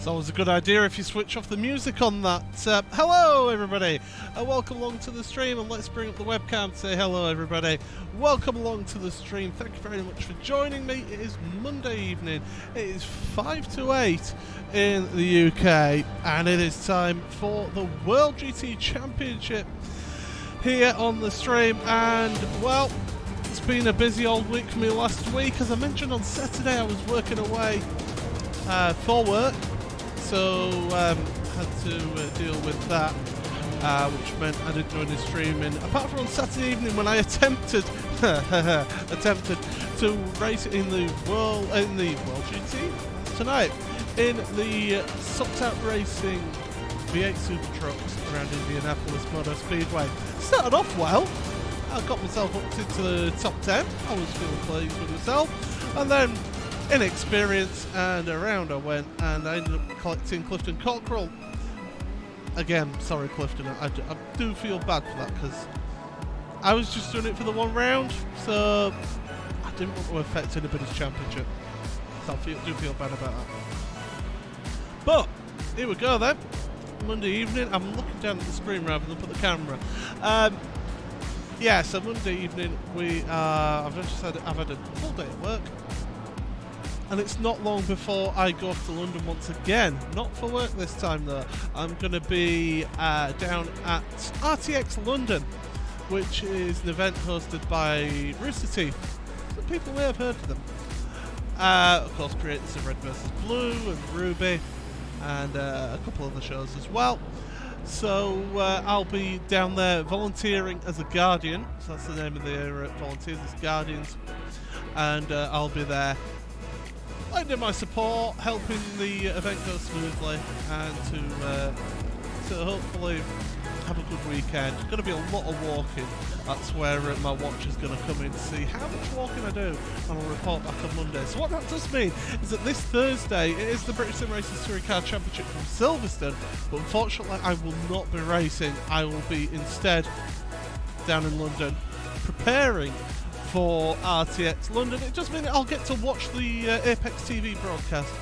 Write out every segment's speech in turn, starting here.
It's always a good idea if you switch off the music on that. Hello everybody, welcome along to the stream, and let's bring up the webcam to say hello everybody. Welcome along to the stream, thank you very much for joining me. It is Monday evening, it is 5 to 8 in the UK, and it is time for the World GT Championship here on the stream. And well, it's been a busy old week for me last week. As I mentioned on Saturday, I was working away for work, so had to deal with that, which meant I didn't do any streaming apart from on Saturday evening when I attempted to race in the World GT tonight in the Subtap Racing V8 Super Trucks around Indianapolis Motor Speedway. Started off well. I got myself up into the top 10. I was feeling pleased with myself, and then inexperience, and around I went, and I ended up collecting Clifton Cockerell. Again, sorry Clifton, I do feel bad for that because I was just doing it for the one round, so I didn't want to affect anybody's championship. So I do feel bad about that. But here we go then. Monday evening. I'm looking down at the screen rather than put the camera. Yeah, so Monday evening I've had a full day at work. And it's not long before I go off to London once again. Not for work this time though. I'm going to be down at RTX London, which is an event hosted by Rooster Teeth. Some people may have heard of them. Of course, creators of Red vs Blue and Ruby, and a couple other shows as well. So I'll be down there volunteering as a Guardian. So that's the name of the volunteers, as Guardians. And I'll be there lending my support, helping the event go smoothly, and to hopefully have a good weekend. It's going to be a lot of walking. That's where my watch is going to come in to see how much walking I do, and I'll report back on Monday. So what that does mean is that this Thursday it is the British Sim Racing Touring Car Championship from Silverstone, but unfortunately I will not be racing. I will be instead down in London preparing for RTX London. It does mean that I'll get to watch the Apex TV broadcast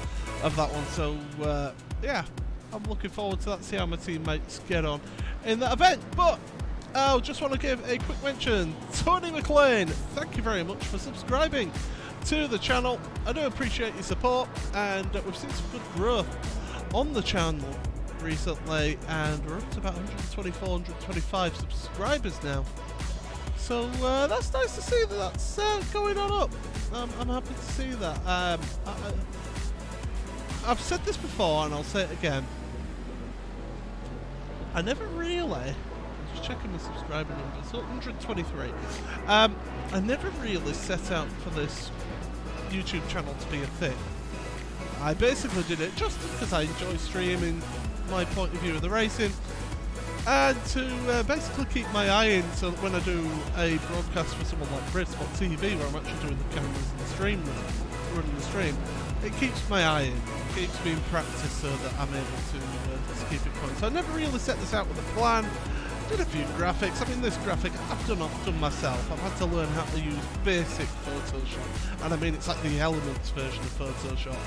of that one, so yeah, I'm looking forward to that, see how my teammates get on in that event. But I just want to give a quick mention. Tony McLean, thank you very much for subscribing to the channel. I do appreciate your support, and we've seen some good growth on the channel recently, and we're up to about 124, 125 subscribers now. So that's nice to see that that's going on up. I'm happy to see that. I've said this before and I'll say it again. I never really, I'm just checking the subscriber numbers, so 123. I never really set out for this YouTube channel to be a thing. I basically did it just because I enjoy streaming my point of view of the racing, and to basically keep my eye in, so that when I do a broadcast for someone like Britspot TV, where I'm actually doing the cameras and the stream, running the stream, it keeps my eye in, it keeps me in practice, so that I'm able to keep it going. So I never really set this out with a plan. Did a few graphics. I mean, this graphic I've done myself. I've had to learn how to use basic Photoshop, and I mean it's like the Elements version of Photoshop,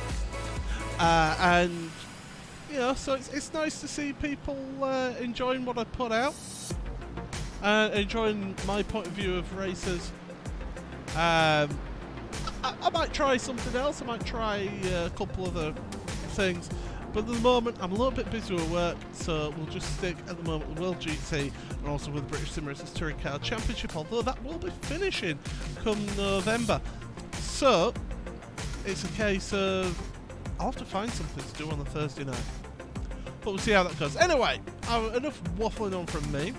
and you know, so it's nice to see people enjoying what I put out, enjoying my point of view of races. I might try something else, I might try a couple other things, but at the moment I'm a little bit busy with work, so we'll just stick at the moment with World GT and also with the British Sim Racing Touring Car Championship, although that will be finishing come November. So it's a case of I'll have to find something to do on the Thursday night. But we'll see how that goes. Anyway, enough waffling on from me.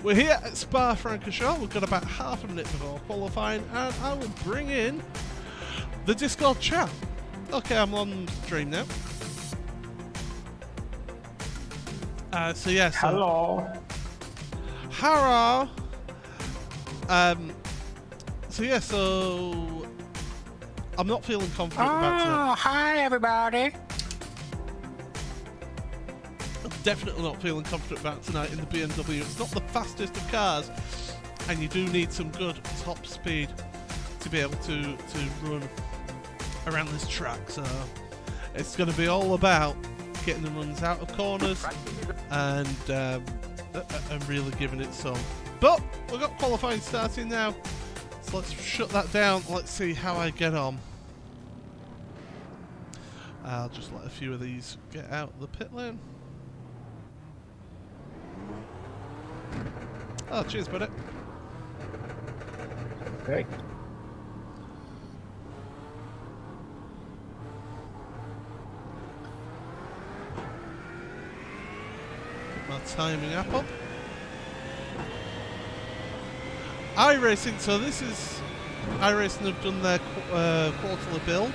We're here at Spa-Francorchamps. We've got about half a minute before qualifying, and I will bring in the Discord chat. Okay, I'm on stream now. So yeah, so... Hello. Hello. So yeah, so... I'm not feeling confident about tonight. Oh, hi everybody. I'm definitely not feeling confident about tonight in the BMW. It's not the fastest of cars, and you do need some good top speed to be able to run around this track. So it's going to be all about getting the runs out of corners, and really giving it some. But we've got qualifying starting now, so let's shut that down. Let's see how I get on. I'll just let a few of these get out of the pit lane. Oh, cheers, buddy. Okay. Get my timing up. iRacing, so this is... iRacing have done their quarterly build.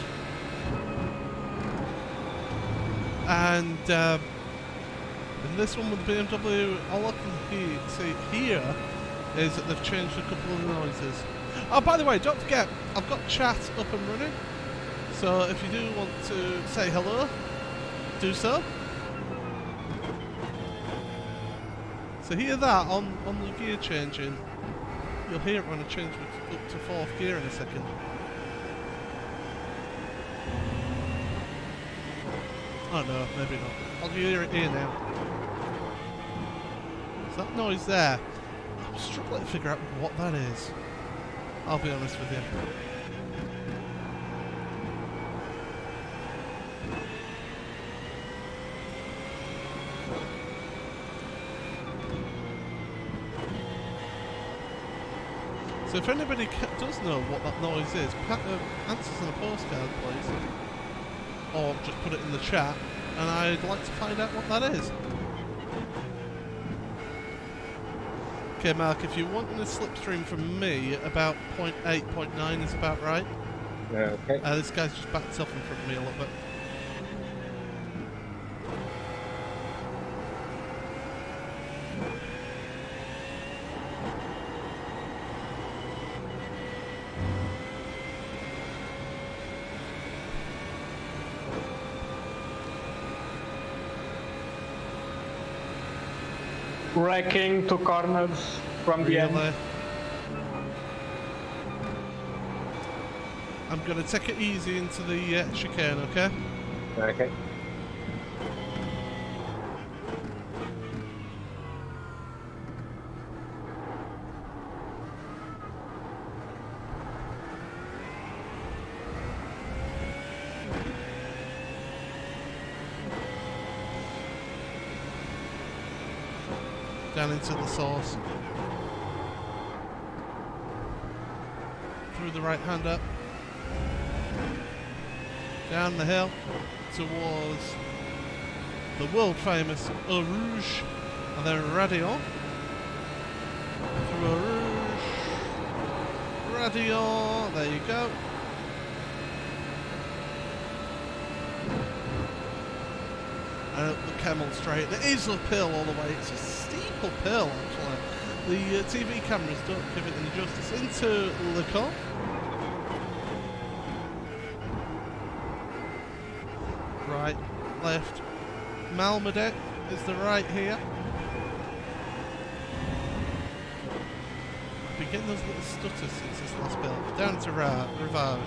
And in this one with the BMW, all I can see here is that they've changed a couple of noises. Oh, by the way, don't forget, I've got chat up and running. So if you do want to say hello, do so. So hear that on the gear changing. You'll hear it when I change it up to 4th gear in a second. Oh no, maybe not. I'll hear it here now. Is that noise there? I'm struggling to figure out what that is. I'll be honest with you. So if anybody does know what that noise is, answers in a postcard, please. Or just put it in the chat, and I'd like to find out what that is. Okay, Mark, if you're wanting a slipstream from me, about 0.8, 0.9 is about right. Okay. This guy's just backed up in front of me a little bit. Wrecking 2 corners from the end. I'm going to take it easy into the chicane, okay? Okay. Down into the source. Through the right hander. Down the hill towards the world famous Eau Rouge, and then Radio. Through Eau Rouge. Radio, there you go. And up the Camel Straight. It is uphill all the way. It's a steep uphill, actually. The TV cameras don't give it any justice. Into Le Camp. Right, left. Malmedy is the right here. I've been getting those little stutters since this last build. Down to Rivage.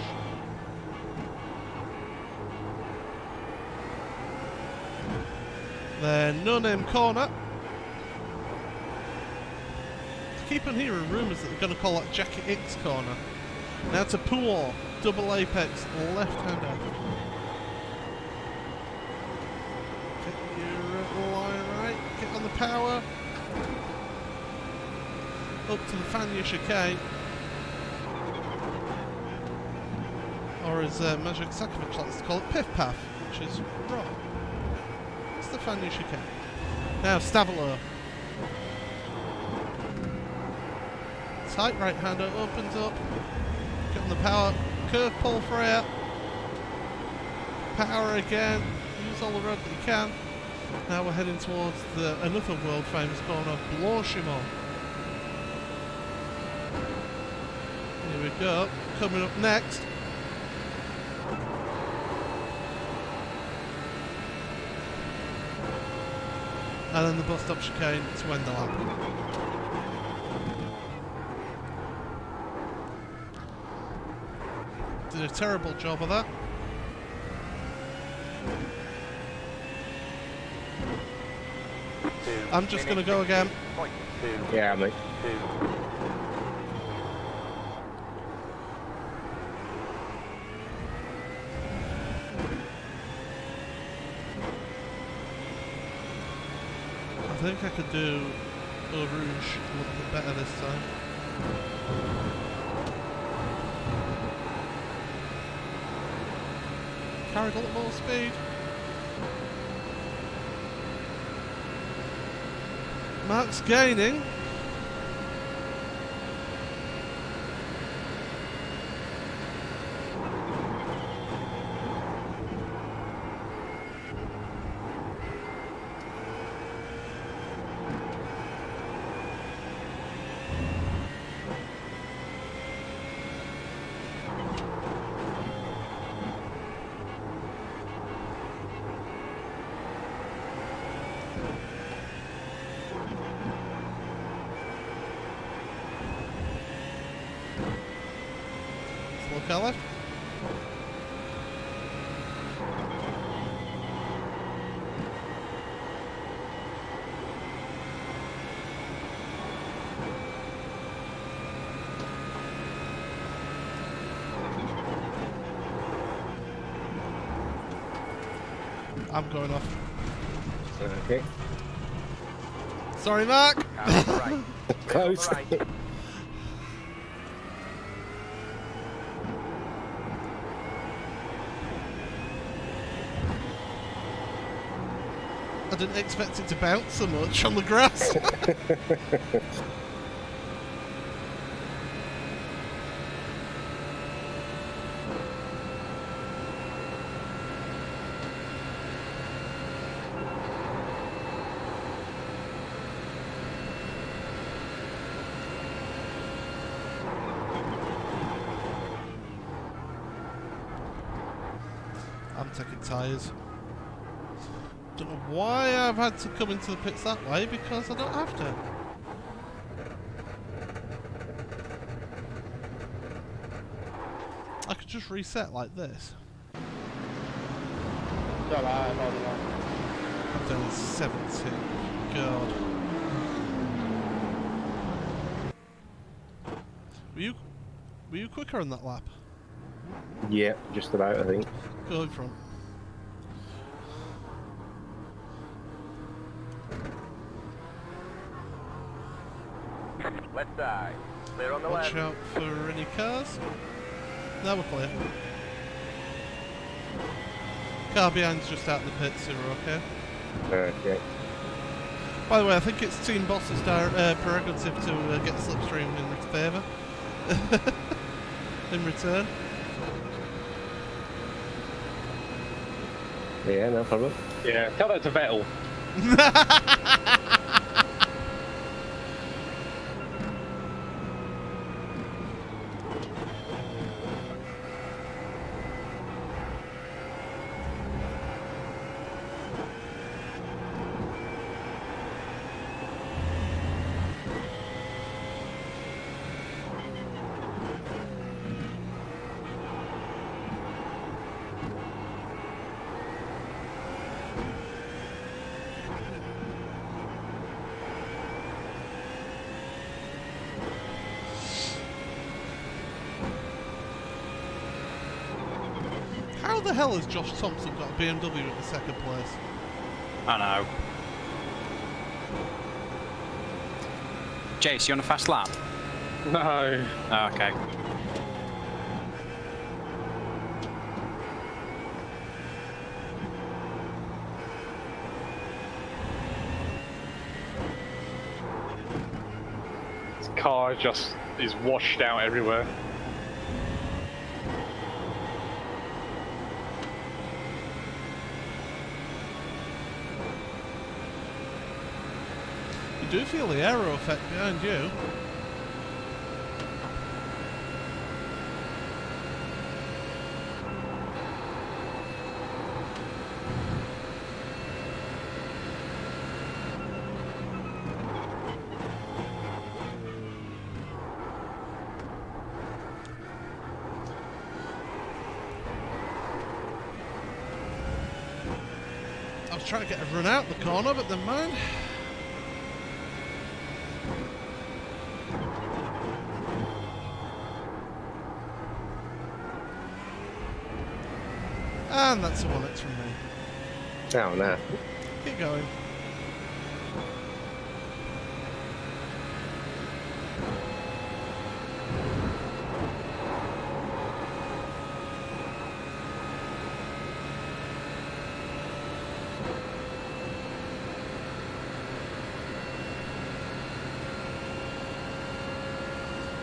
Then No Name Corner. I keep on hearing rumours that they're going to call that Jacket X Corner. Now to Poor, double apex, left-hander. Get your line right, get on the power. Up to the Fania chicane. Or as Magic Sakovic likes to call it, Piff Paff, which is wrong. The Fania chicane. Now Stavelo. Tight right hander opens up. Get on the power. Curve pull Freya. Power again. Use all the road that you can. Now we're heading towards another world famous corner, Blanchimont. Here we go. Coming up next. And then the bus stop chicane to end the lap. Did a terrible job of that. I'm just going to go again. Yeah, mate. I think I could do Eau Rouge a little bit better this time. Carried a little more speed. Mark's gaining. Colour. I'm going off. Okay. Sorry, Mark. Right. Close. Right. I didn't expect it to bounce so much on the grass. I'm taking tyres. Don't know why I've had to come into the pits that way, because I don't have to. I could just reset like this. I'm down 70. God. Were you quicker on that lap? Yeah, just about, I think. Go in front. Left side. Clear on the Watch left. out for any cars. Now we're clear. Car behind's just out in the pits, so we're okay. Okay. By the way, I think it's Team Boss's prerogative to get slipstream in favour. In return. Yeah, no problem. Yeah, tell that to Vettel. How the hell has Josh Thompson got a BMW in the second place? I know. Jace, you on a fast lap? No. Oh, okay. This car just is washed out everywhere. You do feel the aero effect behind you. I was trying to get a run out the corner, but never mind. And that's a 1x from me. Oh, no. Keep going.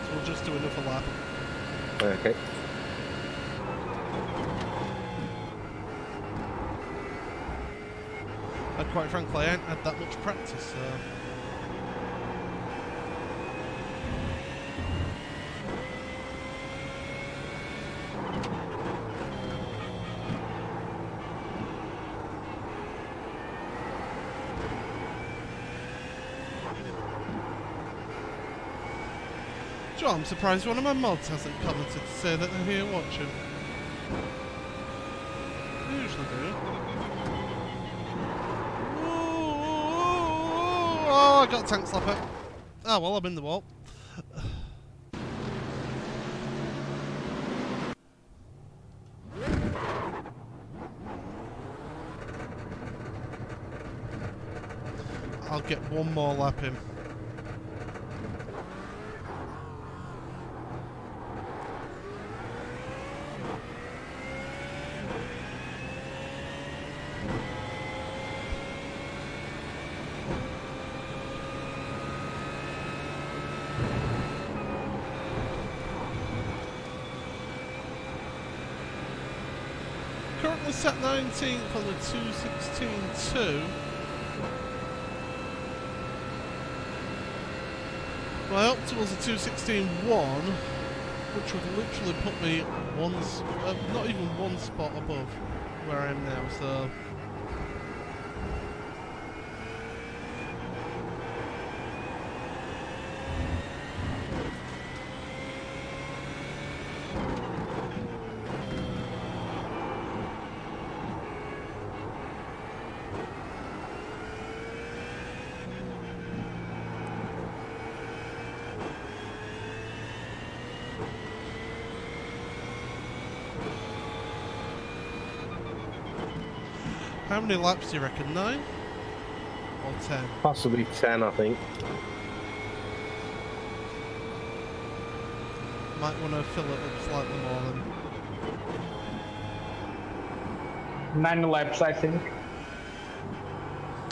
So we'll just do another lap. Okay. And quite frankly, I ain't had that much practice, so... Joe, I'm surprised one of my mods hasn't commented to say that they're here watching. They usually do. Oh, I got a tank slapper. Oh well, I'm in the wall. I'll get one more lap in. Currently set 19th on the 2:16.2. My optimal's a 2:16.1, which would literally put me not even one spot above where I am now. So. How many laps do you reckon? 9? Or 10? Possibly 10, I think. Might want to fill it up slightly more then. 9 laps, I think.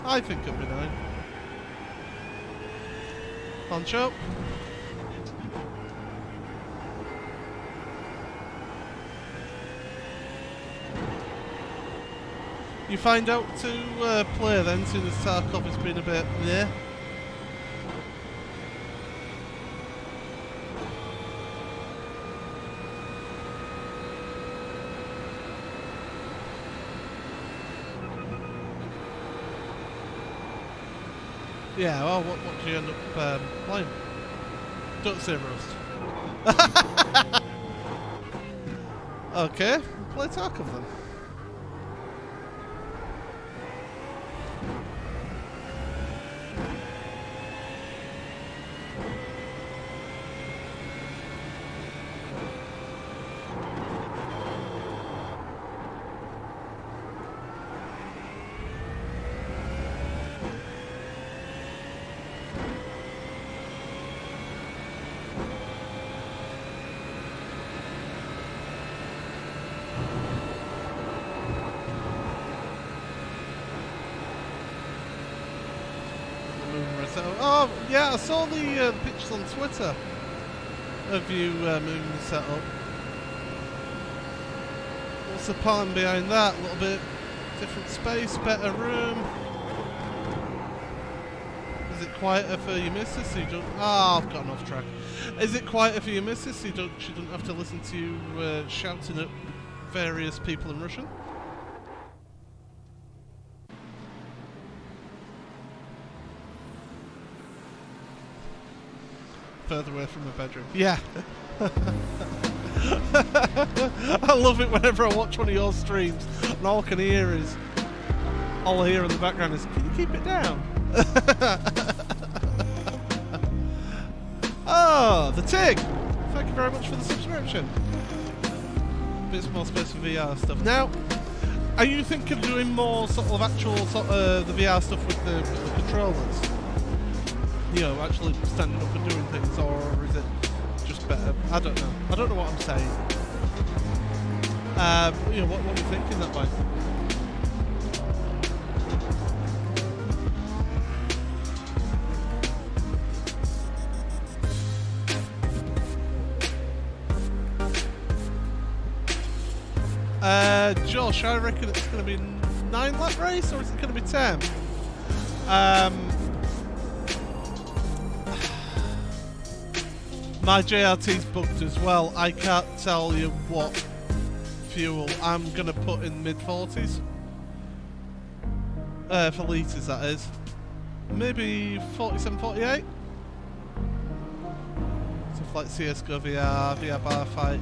I think it'll be 9. Poncho? You find out to play then, soon as Tarkov has been a bit yeah. Yeah, well, what do you end up playing? Don't say Rust. Okay, play Tarkov then. Oh, yeah, I saw the pictures on Twitter of you moving the setup. What's the plan behind that? A little bit different space, better room. Is it quieter for your missus so you don't... Ah, I've gotten off track. Is it quieter for your missus so she don't have to listen to you shouting at various people in Russian? Further away from the bedroom. Yeah. I love it whenever I watch one of your streams and all I can hear in the background is, can you keep it down? Oh, the TIG! Thank you very much for the subscription. Bits more space for VR stuff. Now, Are you thinking of doing more sort of actual the VR stuff with the controllers? You know, actually standing up and doing things, or is it just better? I don't know. I don't know what I'm saying. You know, what are you thinking that way? Josh, I reckon it's going to be 9-lap race, or is it going to be 10? My JRT's bugged as well. I can't tell you what fuel I'm going to put in mid-40s. For litres, that is. Maybe 47, 48? Stuff like CSGO VR bar fight.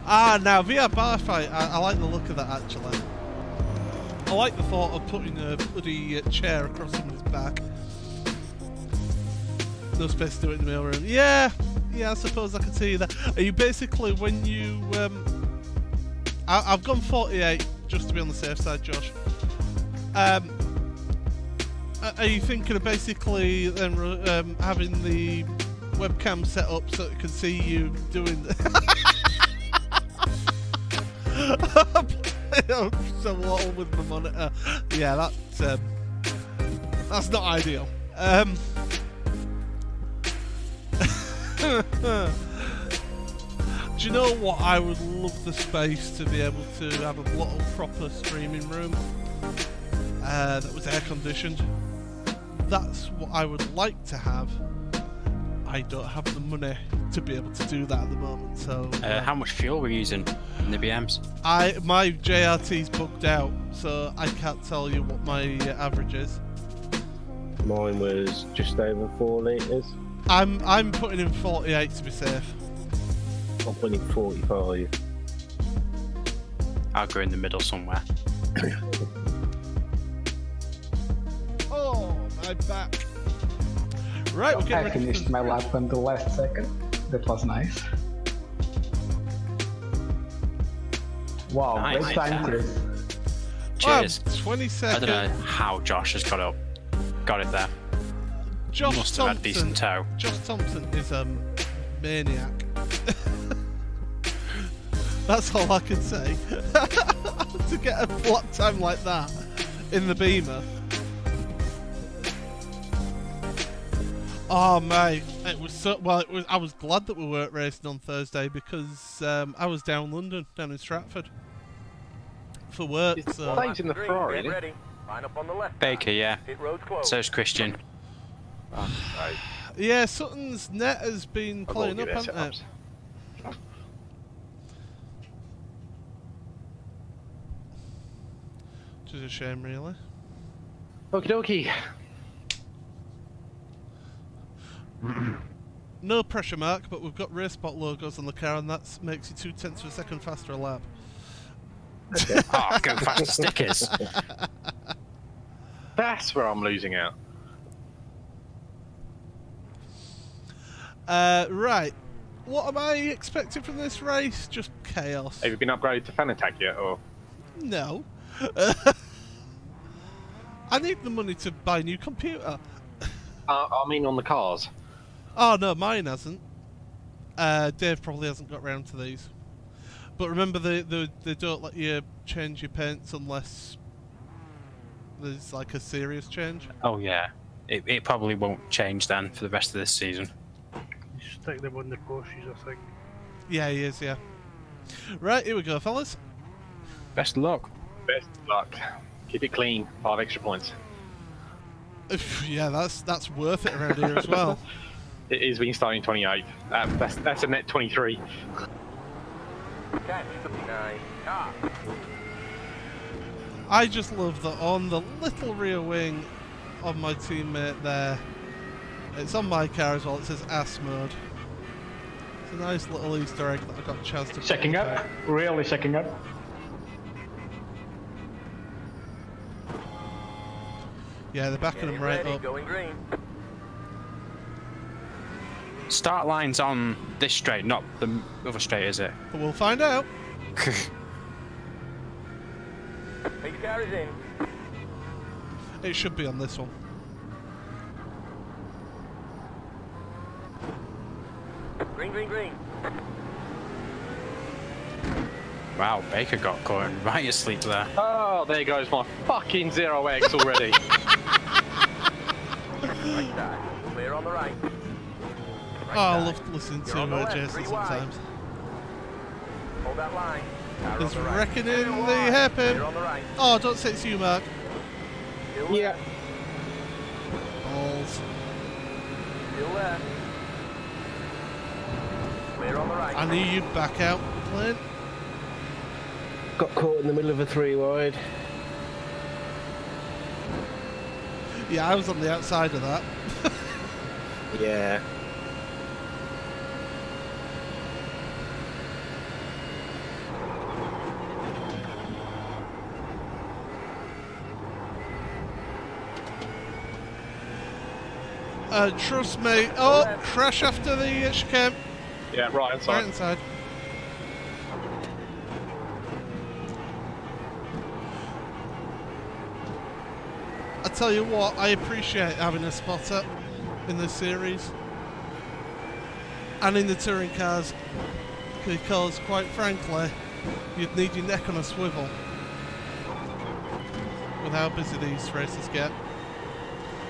Ah, now VR bar fight, I like the look of that actually. I like the thought of putting a bloody chair across somebody's back. No space to do it in the mailroom. Yeah, I suppose I can see that. Are you basically, when you... I've gone 48, just to be on the safe side, Josh. Are you thinking of basically then having the webcam set up so it can see you doing... So little with my monitor. Yeah, that's not ideal. Do you know what? I would love the space to be able to have a little proper streaming room that was air conditioned. That's what I would like to have. I don't have the money to be able to do that at the moment. So how much fuel were you using in the BMs? My JRT's bugged out, so I can't tell you what my average is. Mine was just over 4 litres. I'm putting in 48 to be safe. I'm putting in 45. I'll go in the middle somewhere. Oh, my back. Right, we're getting I finished my lap on the last second. That was nice. Wow, Nice. great time, Chris. Cheers. 20 I seconds. don't know how Josh has got it there. Josh Must have had Thompson. decent toe. Josh Thompson is a maniac. That's all I can say. To get a block time like that in the Beamer. Oh mate, it was so well. It was. I was glad that we weren't racing on Thursday because I was down London, down in Stratford, for work. So Dave's in the Ferrari, Get isn't he? ready. Line up on the left. Baker, yeah. Pit road's closed. So's Christian. Oh, right. yeah, Sutton's net has been I've playing got up, all your hasn't it? setups. Which is a shame, really. Okie dokie. No pressure mark, but we've got RaceBot logos on the car, and that makes you 0.2 of a second faster a lap. Oh, go faster stickers. That's where I'm losing out. Right. What am I expecting from this race? Just chaos. Have you been upgraded to Fanatec yet, or? No. I need the money to buy a new computer. I mean on the cars. Oh no, mine hasn't. Dave probably hasn't got round to these. But remember, they don't let you change your paints unless there's like a serious change. Oh yeah. It probably won't change then for the rest of this season. Stick them on the Porsches, I think. Yeah, he is. Yeah. Right, here we go, fellas. Best of luck. Best of luck. Keep it clean. 5 extra points. Yeah, that's worth it around here as well. It is when you start in 28. That's a net 23. Catch 59. Ah. I just love that on the little rear wing of my teammate there. It's on my car as well. It says ass mode. It's a nice little Easter egg that I got a chance to. Checking up, really checking up. Yeah, they're backing them Getting right ready. up. Going green. Start line's on this straight, not the other straight, is it? But we'll find out. Hey Safety car is in. It should be on this one. Green, green, green. Wow, Baker got caught right asleep there. Oh, there goes my fucking 0x already. Right side. Clear on the right. Oh, I love listening to You're on the left, Jason 3 sometimes. Hold that line. Car He's on the right. reckoning the 2 wide. hairpin. Clear on the right. Oh, don't say it's you, Mark. Still Yeah. there. Balls. Still there. Clear on the right. I need you back out, Clint. Got caught in the middle of a 3 wide. Yeah, I was on the outside of that. Yeah. Trust me. Oh, crash after the chicane. Yeah, right Right inside. inside. I tell you what, I appreciate having a spotter in this series and in the touring cars, because quite frankly you'd need your neck on a swivel with how busy these races get.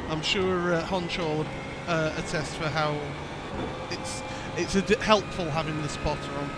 I'm sure Honcho would attest for how it's helpful having the spotter on.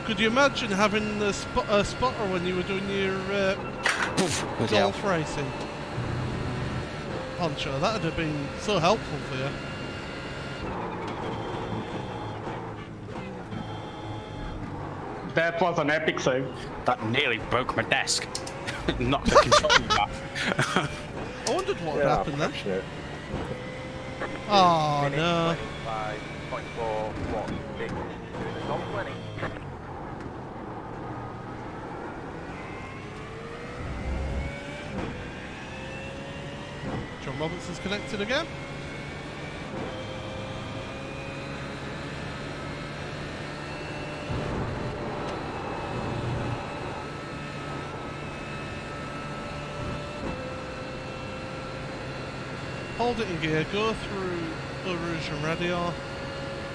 Could you imagine having a spotter when you were doing your golf racing? I'm sure that would have been so helpful for you. That was an epic save. That nearly broke my desk. Knocked the controller off. I wondered what had Yeah, happened then. passionate. Oh Minute no. 25.416. Top 20. John Robertson's connected again. Hold it in gear, go through Eau Rouge and Radio,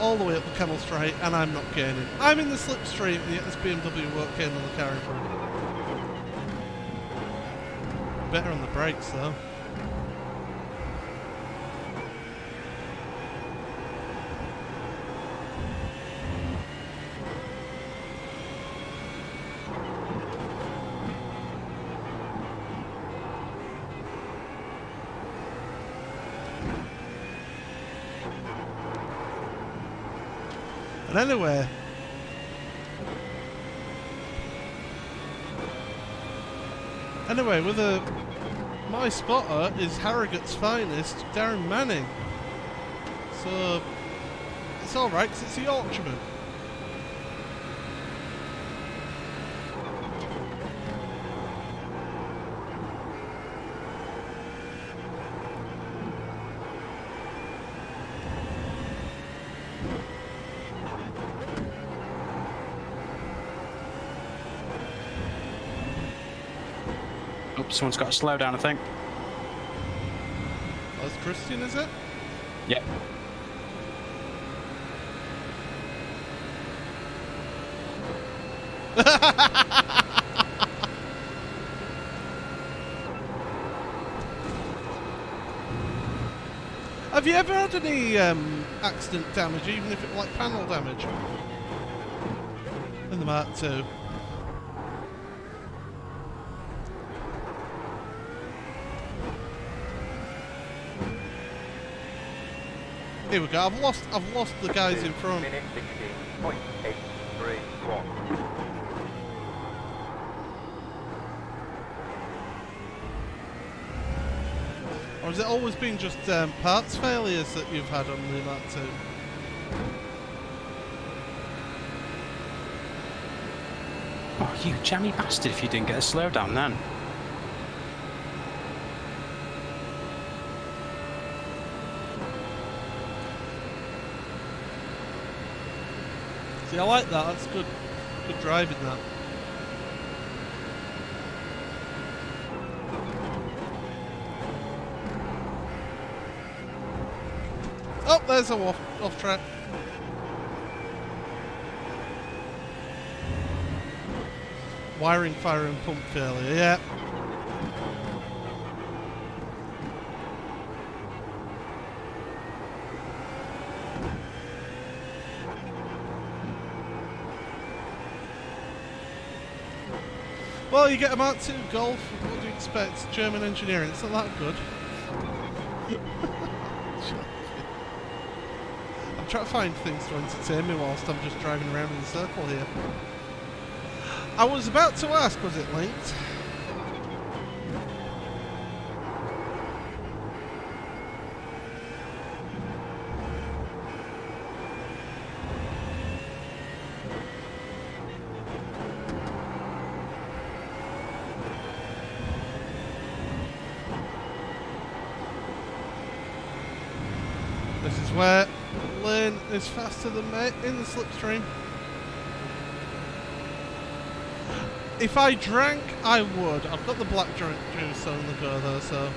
all the way up the Camel Straight, and I'm not gaining. I'm in the slipstream, and yet this BMW won't gain on the car in front. Better on the brakes though. And anyway, with my spotter is Harrogate's finest, Darren Manning. So it's all right, 'cause it's a Yorkshireman. Oops, someone's got to slow down, I think. That's Christian, is it? Yep. Have you ever had any accident damage, even if it's like panel damage? In the Mark II? Here we go. I've lost the guys in front. Minute 16.831. Or has it always been just parts failures that you've had on the Mark II? Oh, you jammy bastard if you didn't get a slowdown then. See, I like that. That's good. Good driving, that. Oh, there's a off track. Wiring, fire and pump failure, yeah. Well, you get a Mark II Golf, what do you expect? German engineering, it's not that good. I'm trying to find things to entertain me whilst I'm just driving around in a circle here. I was about to ask, was it linked? This is where Lane is faster than me in the slipstream. If I drank, I would. I've got the black juice on the go though, so.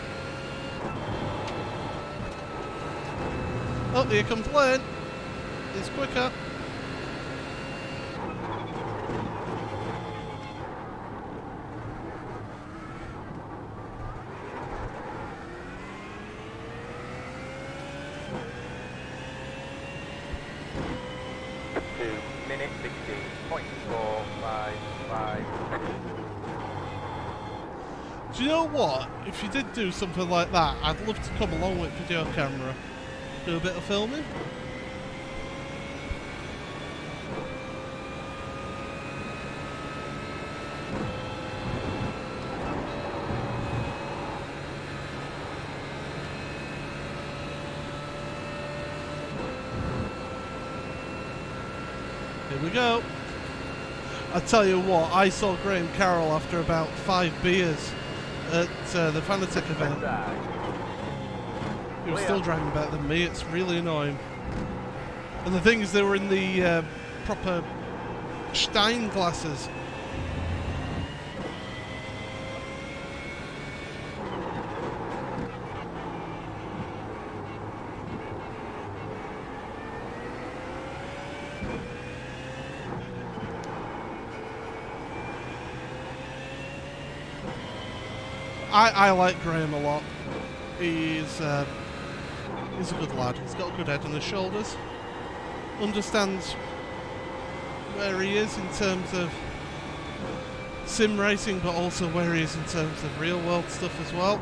Oh, here comes Lane. He's quicker. Minute 16.455 seconds. Do you know what? If you did do something like that, I'd love to come along with video camera. Do a bit of filming. Here we go. I tell you what, I saw Graham Carroll after about 5 beers at the Fanatec event. He was still driving better than me. It's really annoying. And the thing is, they were in the proper Stein glasses. I like Graham a lot. He's a good lad. He's got a good head on his shoulders. Understands where he is in terms of sim racing, but also where he is in terms of real world stuff as well.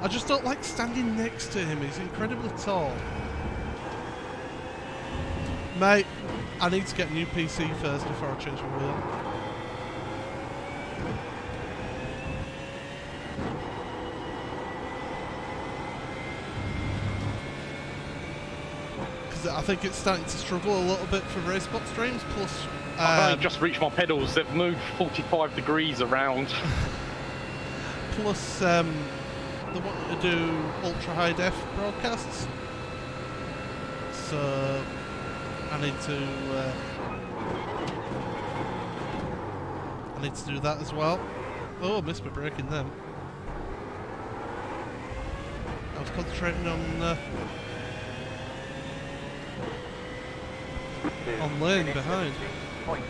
I just don't like standing next to him. He's incredibly tall. Mate, I need to get a new PC first before I change my wheel. I think it's starting to struggle a little bit for race box streams. Plus, I've only just reached my pedals. They've moved 45 degrees around. Plus, they want to do ultra high def broadcasts, so I need to do that as well. Oh, I missed my braking then. I was concentrating on Lane behind. 0.087.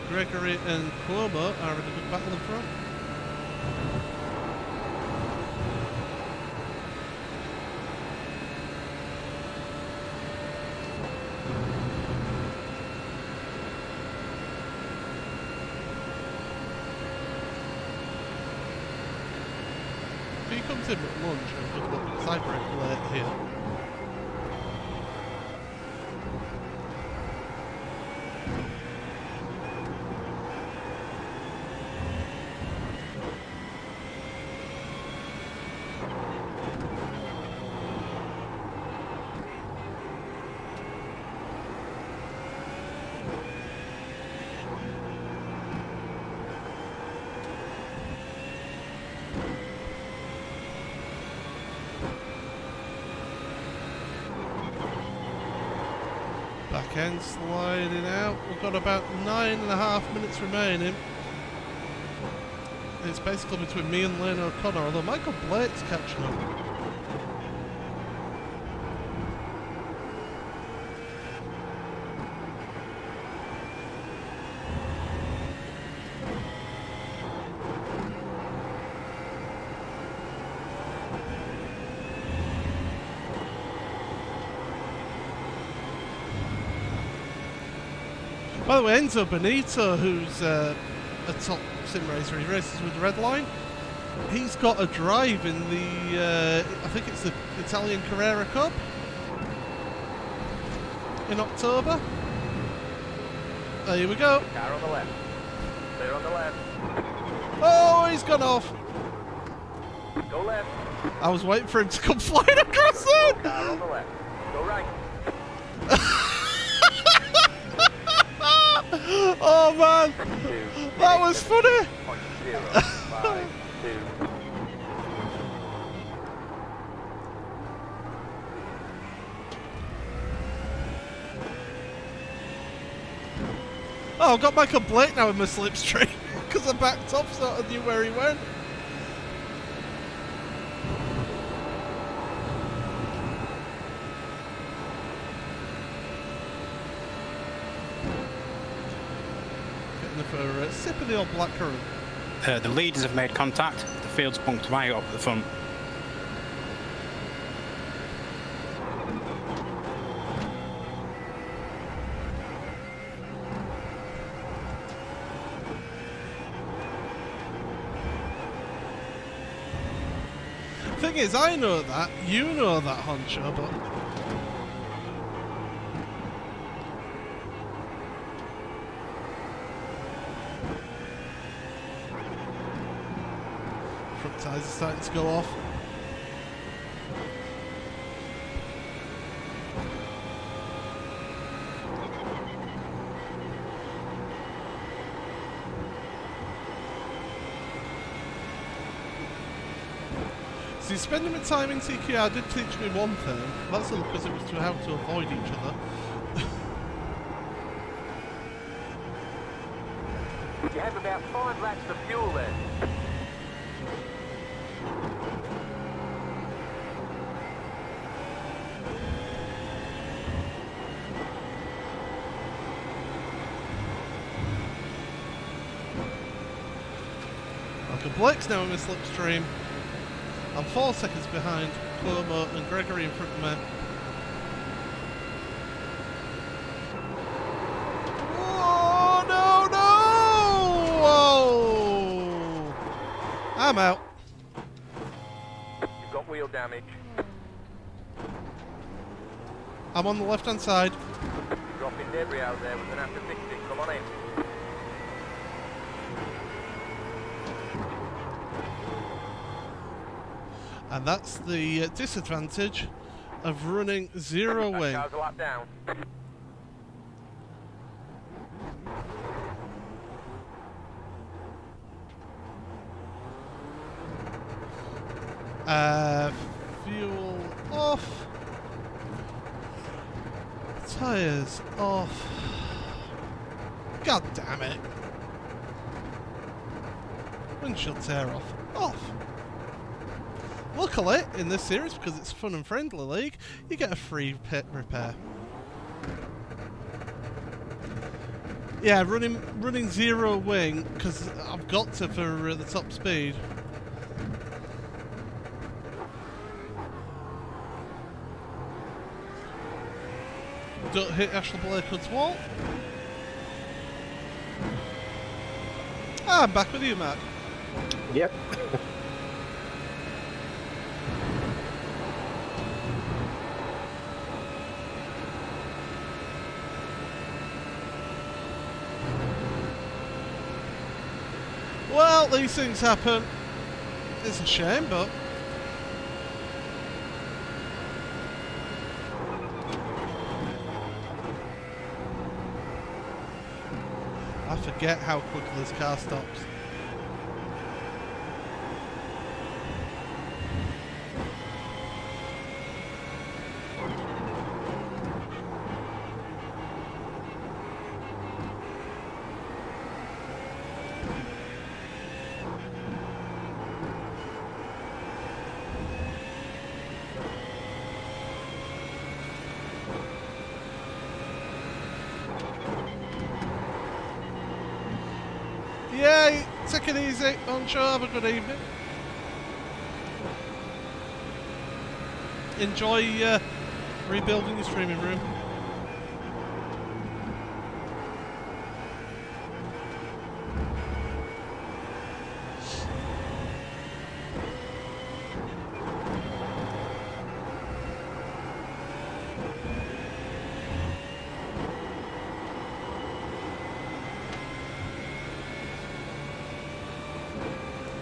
Gregory and Quobo are in a good battle in front. comes in at lunch and good luck because I break late here. Back end sliding out. We've got about 9.5 minutes remaining. It's basically between me and Lane O'Connor, although Michael Blake's catching up. By the way, Enzo Benito, who's a top sim racer, he races with Redline. He's got a drive in the, I think it's the Italian Carrera Cup in October. There we go. Car on the left. Clear on the left. Oh, he's gone off. Go left. I was waiting for him to come flying across there. Car on the left. Go right. Oh man, that was funny. 0.052. Oh, I've got Michael Blake now in my slipstream because I backed up so I knew where he went. For a sip of the old blackcurrant. The leaders have made contact. The field's punked right up at the front. Thing is, I know that, you know that, Honcho, but front tyres are starting to go off. See, spending my time in TQR did teach me one thing. That's all because it was to how to avoid each other. You have about 5 laps of fuel there. Okay, Blake's now in the slipstream. I'm 4 seconds behind Cuomo and Gregory in front of me. Oh, no, no! Whoa! I'm out. You've got wheel damage. I'm on the left-hand side. You're dropping debris out there. We're going to have to fix it. Come on in. And that's the disadvantage of running zero wing. Car's a lap down. Fuel off. Tyres off. God damn it. Windshield tear off. Off. Luckily, in this series, because it's a fun and friendly league, you get a free pit repair. Yeah, running zero wing, because I've got to for the top speed. Don't hit Ashley Blakewood's wall. Ah, I'm back with you, Mark. Yep. Well, these things happen. It's a shame, but... I forget how quickly this car stops. Yay! Take it easy. Onshore, have a good evening. Enjoy rebuilding your streaming room.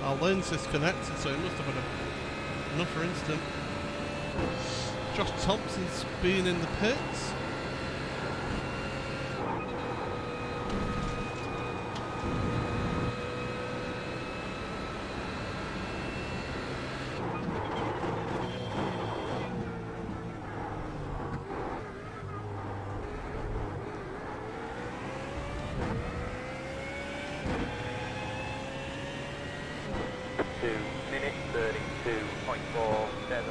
Our lane's disconnected, so it must have been another instant. Josh Thompson's been in the pits. Minute 32.47.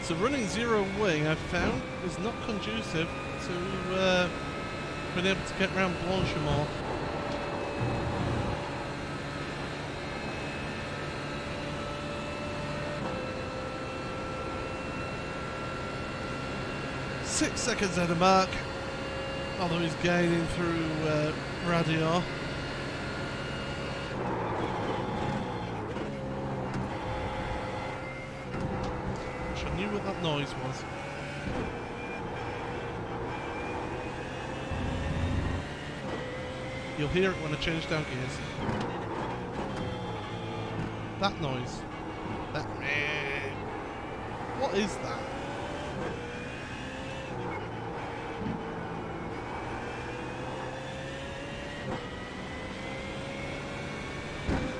So running zero wing, I've found, is not conducive to being able to get around Blanchimont. Six seconds at a mark, although he's gaining through Radio. Which I knew what that noise was. You'll hear it when I change down gears. That noise. That meh. What is that?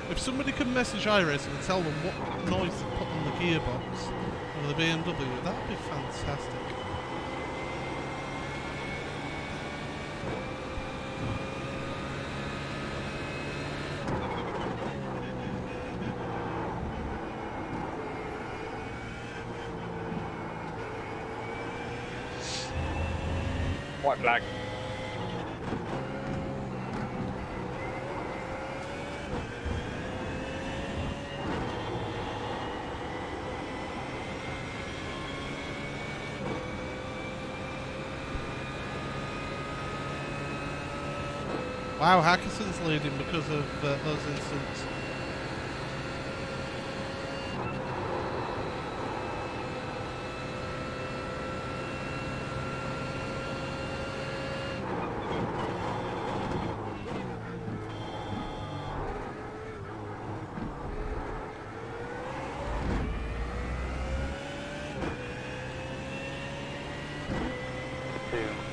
If somebody could message iRacing and tell them what noise to put on the gearbox of the BMW, that would be fantastic. White flag. Wow, Hackerson's leading because of those incidents.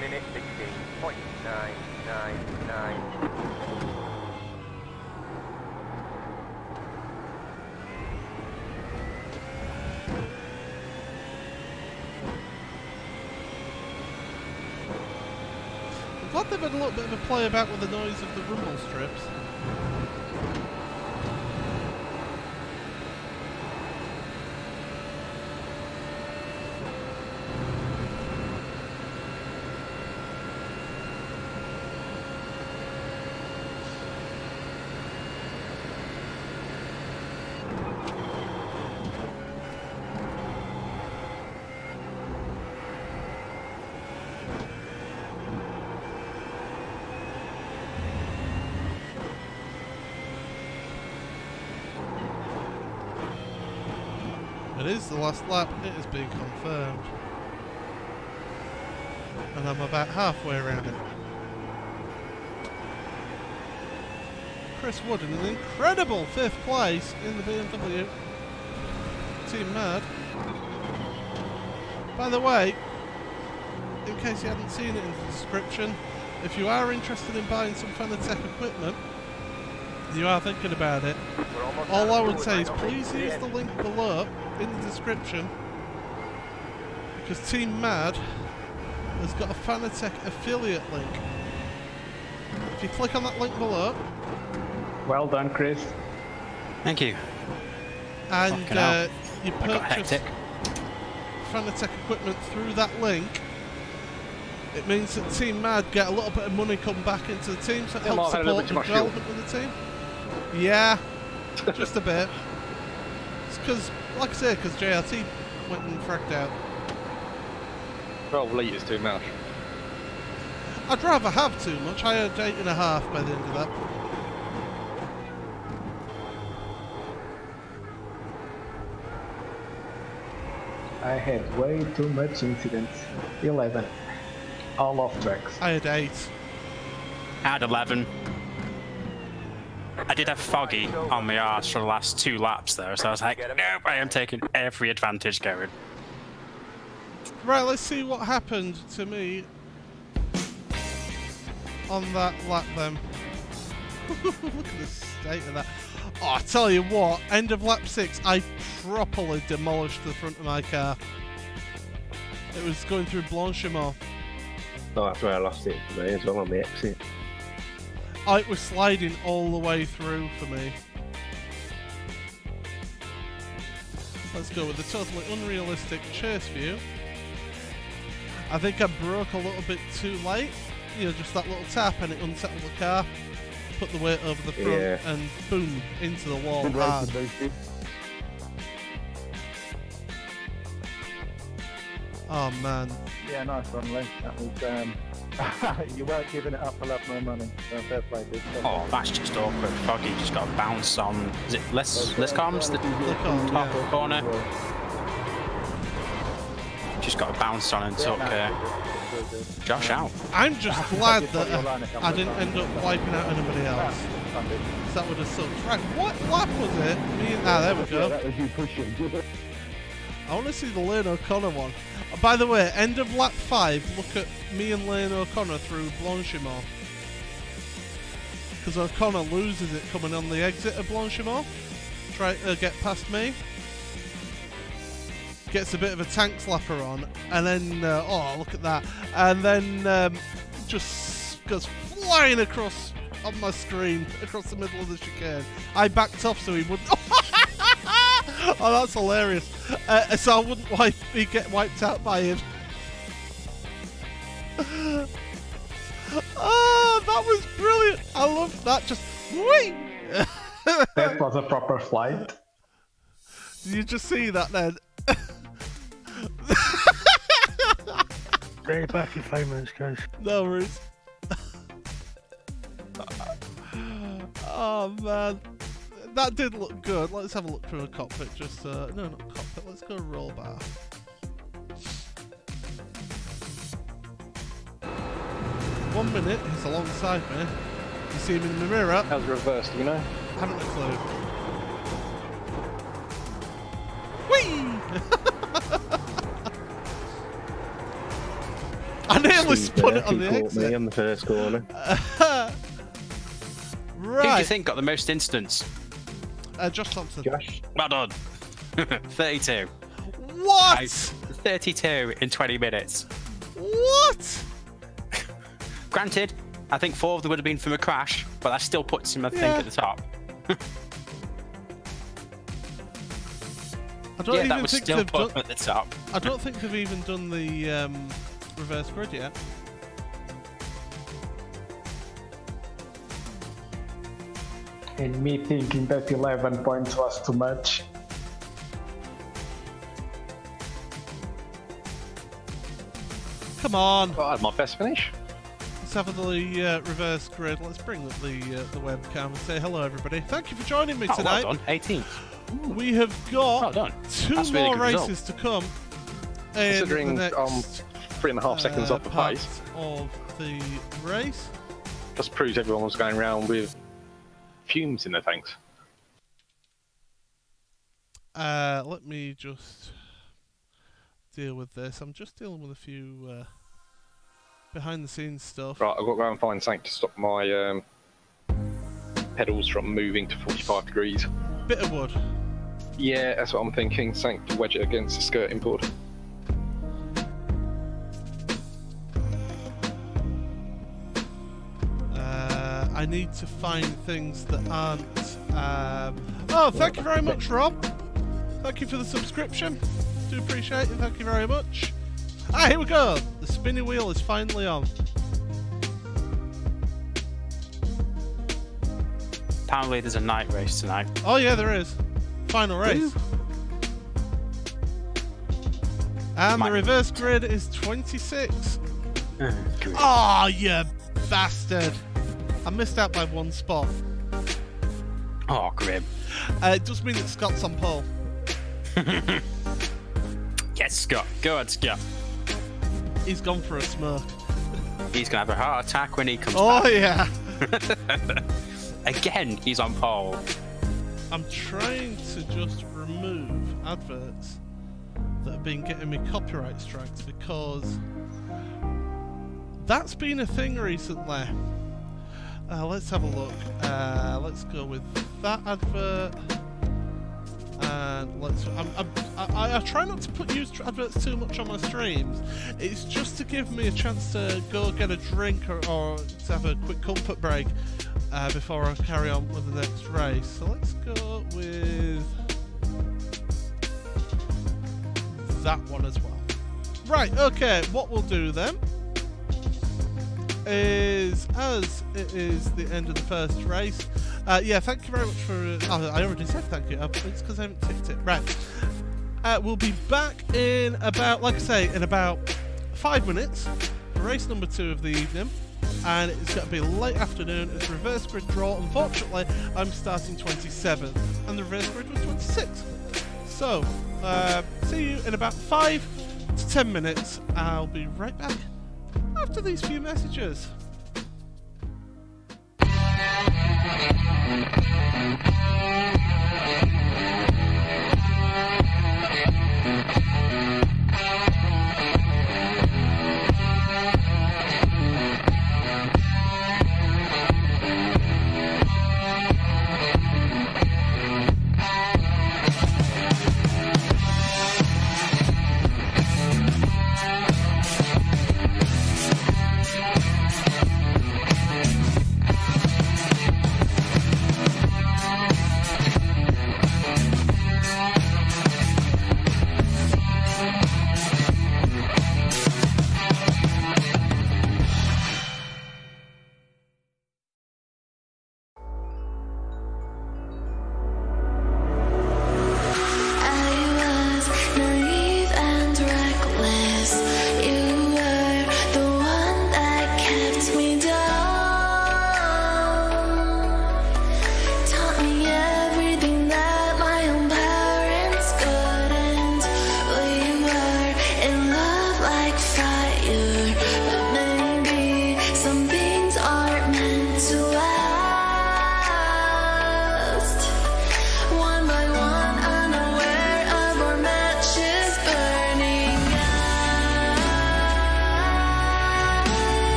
Minute 16.999. I'm glad they've had a little bit of a play about with the noise of the rumble strips. it is the last lap, it has been confirmed. And I'm about halfway around it. Chris Wood in an incredible 5th place in the BMW. Team Mad. By the way, in case you hadn't seen it in the description, if you are interested in buying some Fanatec equipment, you are thinking about it, all I would say is please use the link below in the description, because Team Mad has got a Fanatec affiliate link. If you click on that link below, Well done, Chris. Thank you. and you I got purchase hectic. Fanatec equipment through that link, it means that Team Mad get a little bit of money come back into the team, so it helps Mark, had a little support bit the too much fuel. development of the team. Yeah, just a bit. It's because, like I say, because JRT went and fragged out. 12 litres too much. I'd rather have too much. I had 8.5 by the end of that. I had way too much incidents. 11. All off tracks. I had 8. I had 11. I did have foggy on my arse for the last 2 laps though, so I was like, nope, I am taking every advantage going. Right, let's see what happened to me on that lap then. Look at the state of that. Oh, I tell you what, end of lap 6, I properly demolished the front of my car. It was going through Blanchimont. Oh, that's where I lost it for me as well on the exit. Oh, it was sliding all the way through for me. Let's go with the totally unrealistic chase view. I think I broke a little bit too late. You know, just that little tap and it unsettled the car. Put the weight over the front and boom, into the wall hard. Oh man. Yeah, nice one, Lee. That was, you weren't giving it up for love nor money. So fair play, dude. Oh, that's just awkward. Foggy just got a bounce on. Is it Liscombe's? The top corner. Just got a bounce on and took Josh out. I'm just glad that I didn't end up wiping out anybody else. That would have sucked. Right, what lap was it? There we go. That was you pushing. I want to see the Lane O'Connor one. By the way, end of lap 5, look at me and Lane O'Connor through Blanchimont. Because O'Connor loses it coming on the exit of Blanchimont. Try to get past me. Gets a bit of a tank slapper on. And then, oh, look at that. And then just goes flying across on my screen, across the middle of the chicane. I backed off so he wouldn't... Oh, that's hilarious. So I wouldn't get wiped out by him. Oh, that was brilliant. I loved that. Just, whee! That was a proper flight. Did you just see that then? Bring it back in 5 minutes, guys. No worries. Oh, man. That did look good. Let's have a look through a cockpit. Just no, not cockpit. Let's go roll bar. One minute, he's alongside me. You see him in the mirror. How's reversed, you know? Haven't a clue. Whee! I nearly spun it on the exit. Me on the first corner. Right. Who do you think got the most instants? Josh Thompson. Josh. Well done. 32. What? 32 in 20 minutes. What? Granted, I think 4 of them would have been from a crash, but that still puts him, I think, at the top. I don't Yeah, that even was think still they've put done, at the top. I don't think they've even done the reverse grid yet. And me thinking that 11 points was too much. Come on. I had my best finish. let's have the reverse grid. Let's bring up the webcam and say hello, everybody. Thank you for joining me tonight. Well done. 18th. We have got Well done. 2 That's really more good races result. to come. Considering in the I'm next 3.5 seconds off the part pace, of the race. just proves everyone was going around with fumes in their tanks. Let me just deal with this. I'm just dealing with a few behind the scenes stuff. Right, I've got to go and find something to stop my pedals from moving to 45 degrees. Bit of wood. Yeah, that's what I'm thinking. Something to wedge it against the skirting board. I need to find things that aren't. Oh, thank you very much, Rob. Thank you for the subscription. Do appreciate it. Thank you very much. Ah, here we go. The spinny wheel is finally on. Apparently there's a night race tonight. Oh yeah, there is. Final race. And the reverse grid is 26. Oh, you bastard. I missed out by 1 spot. Oh, grim. It does mean that Scott's on pole. Yes, Scott. Go on, Scott. He's gone for a smirk. He's going to have a heart attack when he comes Oh, back. yeah. Again, he's on pole. I'm trying to just remove adverts that have been getting me copyright strikes because that's been a thing recently. Let's have a look. Let's go with that advert. And let's. I try not to use adverts too much on my streams. It's just to give me a chance to go get a drink or to have a quick comfort break before I carry on with the next race. So let's go with that one as well. Right. Okay. What we'll do then is, as it is the end of the first race. Yeah, thank you very much for... I already said thank you. It's because I haven't ticked it. Right. We'll be back in about, like I say, in about 5 minutes for race number 2 of the evening. And it's going to be late afternoon. It's reverse grid draw. Unfortunately, I'm starting 27th. And the reverse grid was 26th. So, see you in about 5 to 10 minutes. I'll be right back after these few messages.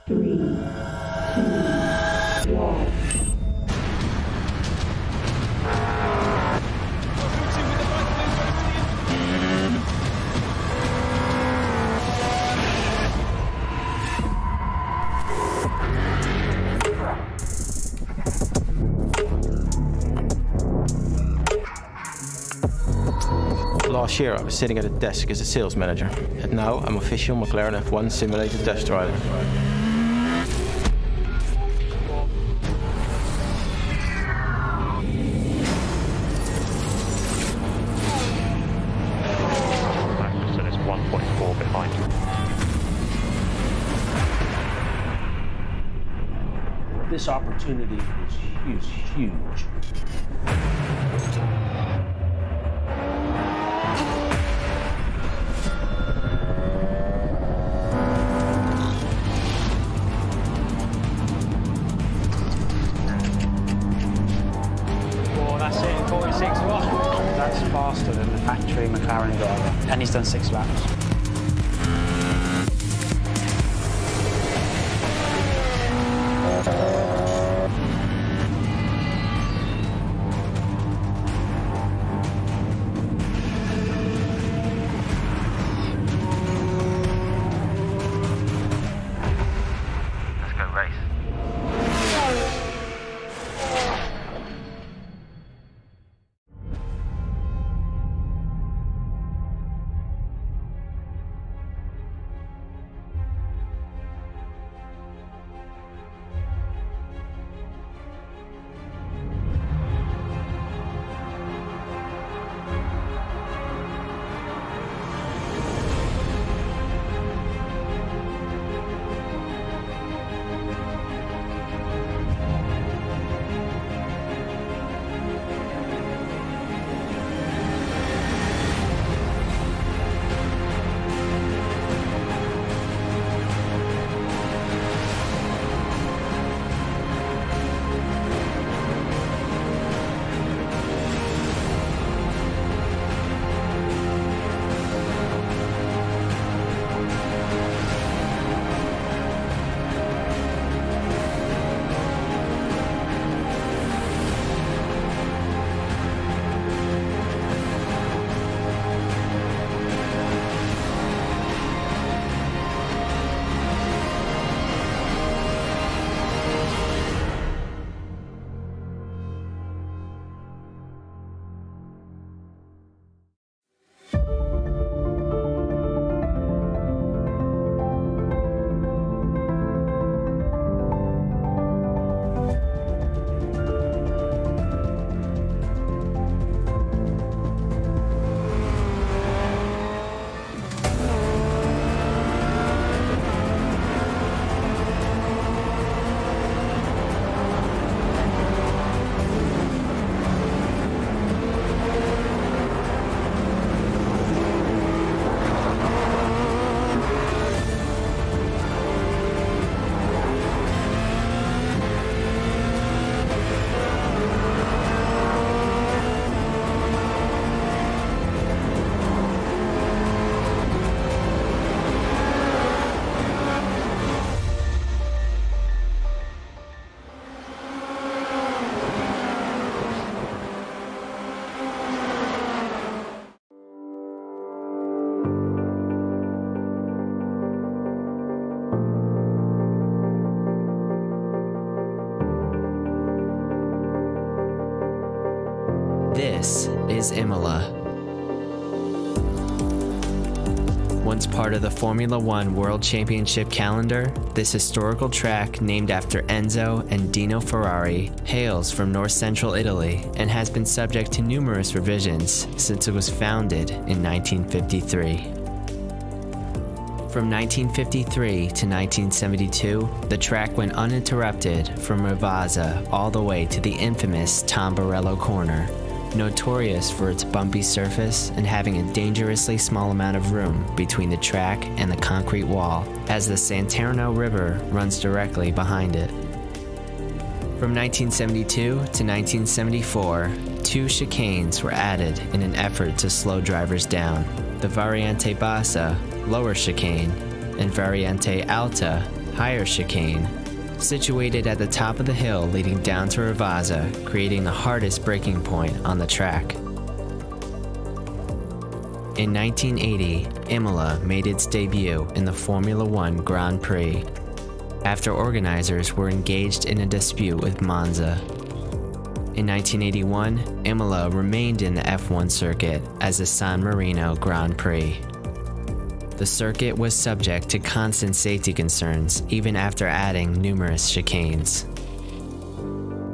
Last year I was sitting at a desk as a sales manager, and now I'm official McLaren F1 simulated test driver. So there's 1.4 behind. This opportunity is huge. That's it, 46.1. That's faster than the factory McLaren driver. And he's done 6 laps. Let's go race. This is Imola. Once part of the Formula One World Championship calendar, this historical track, named after Enzo and Dino Ferrari, hails from north-central Italy and has been subject to numerous revisions since it was founded in 1953. From 1953 to 1972, the track went uninterrupted from Ravazza all the way to the infamous Tamburello corner, notorious for its bumpy surface and having a dangerously small amount of room between the track and the concrete wall, as the Santerno River runs directly behind it. From 1972 to 1974, 2 chicanes were added in an effort to slow drivers down: the Variante Bassa, lower chicane, and Variante Alta, higher chicane, situated at the top of the hill leading down to Rivazza, creating the hardest braking point on the track. In 1980, Imola made its debut in the Formula One Grand Prix, after organizers were engaged in a dispute with Monza. In 1981, Imola remained in the F1 circuit as the San Marino Grand Prix. The circuit was subject to constant safety concerns even after adding numerous chicanes.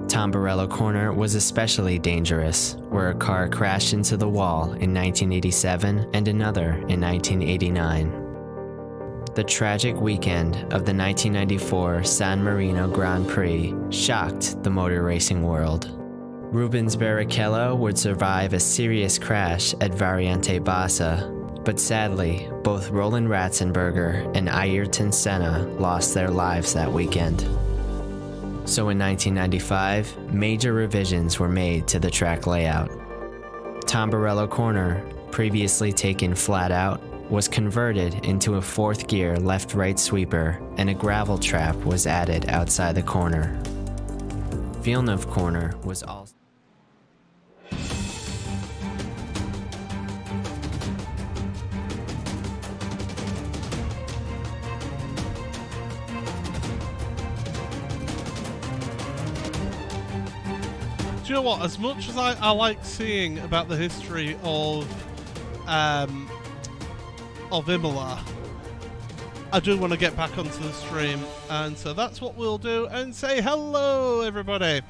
Tamburello Corner was especially dangerous, where a car crashed into the wall in 1987 and another in 1989. The tragic weekend of the 1994 San Marino Grand Prix shocked the motor racing world. Rubens Barrichello would survive a serious crash at Variante Bassa, but sadly, both Roland Ratzenberger and Ayrton Senna lost their lives that weekend. So in 1995, major revisions were made to the track layout. Tamburello Corner, previously taken flat out, was converted into a fourth gear left-right sweeper, and a gravel trap was added outside the corner. Villeneuve Corner was also Do you know what? As much as I like seeing about the history of Imola, I do want to get back onto the stream, and so that's what we'll do, and say hello, everybody.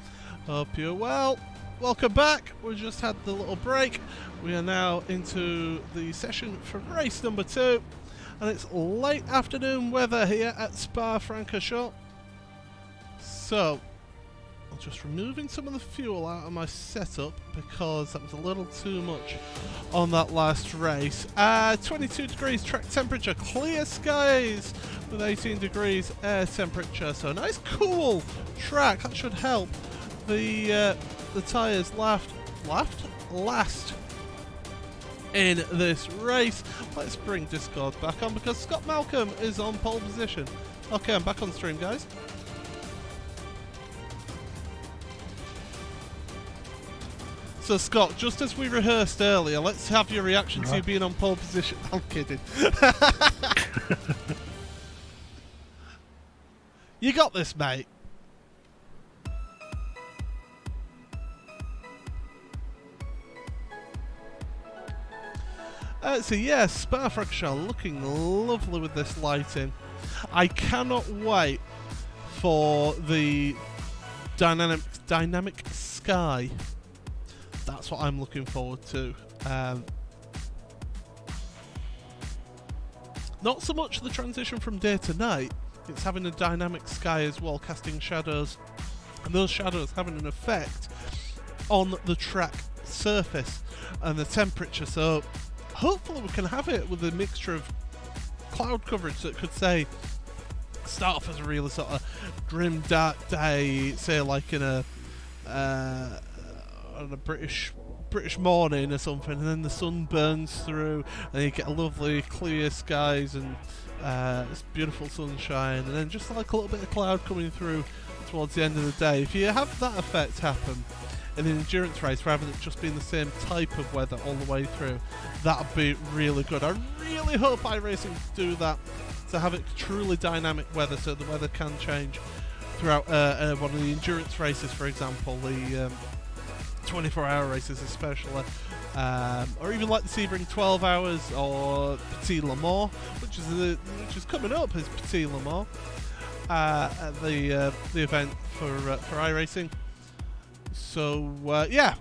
Hope you're well. Welcome back. We just had the little break. We are now into the session for race number 2, and it's late afternoon weather here at Spa-Francorchamps. So I'm just removing some of the fuel out of my setup because that was a little too much on that last race. 22 degrees track temperature, clear skies with 18 degrees air temperature. So a nice cool track. That should help the tyres last in this race. Let's bring Discord back on because Scott Malcolm is on pole position. Okay, I'm back on stream, guys. So Scott, just as we rehearsed earlier, let's have your reaction to you being on pole position. I'm kidding. You got this, mate. So yeah, Spa-Francorchamps looking lovely with this lighting. I cannot wait for the dynamic sky. That's what I'm looking forward to. Not so much the transition from day to night, it's having a dynamic sky as well, casting shadows, and those shadows having an effect on the track surface and the temperature. So hopefully we can have it with a mixture of cloud coverage that could, say, start off as a really sort of grim, dark day, say like in a on a British morning or something, and then the sun burns through and you get a lovely clear skies and this beautiful sunshine, and then just like a little bit of cloud coming through towards the end of the day. If you have that effect happen in an endurance race rather than just being the same type of weather all the way through, that would be really good. I really hope iRacing do that, to have it truly dynamic weather so the weather can change throughout one of the endurance races, for example, the 24-hour races especially, or even like the Sebring 12 hours or Petit Le Mans, which is coming up, is Petit Le Mans, the event for iRacing. So yeah,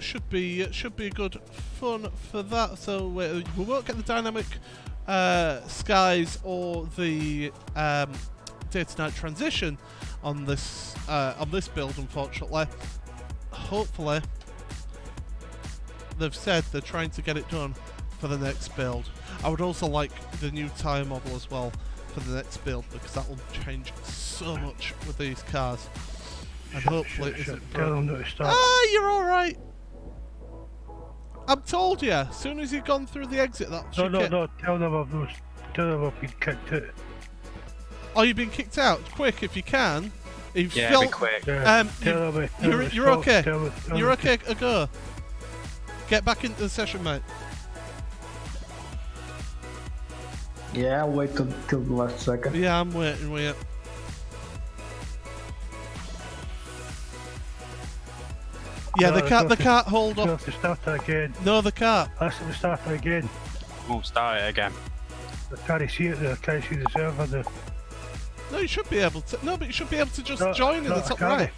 should be good fun for that. So we won't get the dynamic skies or the day to night transition on this build, unfortunately. Hopefully, they've said they're trying to get it done for the next build. I would also like the new tyre model as well for the next build, because that will change so much with these cars. And hopefully it isn't broken. Ah, you're alright! I've told you, as soon as you've gone through the exit, that should No, tell them I've been kicked out. Oh, you've been kicked out. Quick, if you can. If Yeah, Phil, be quick. You're okay. You're okay. Go. Get back into the session, mate. Yeah, I'll wait till the last second. Yeah, I'm waiting. Wait. Yeah, No, they can't hold You'll off. have to start it again. No, they can't. Ask them to start it again. We'll start it again. I can't see it there. I can't see the server there. No, you should be able to. No, but you should be able to just No, join in no, the I top can't. right.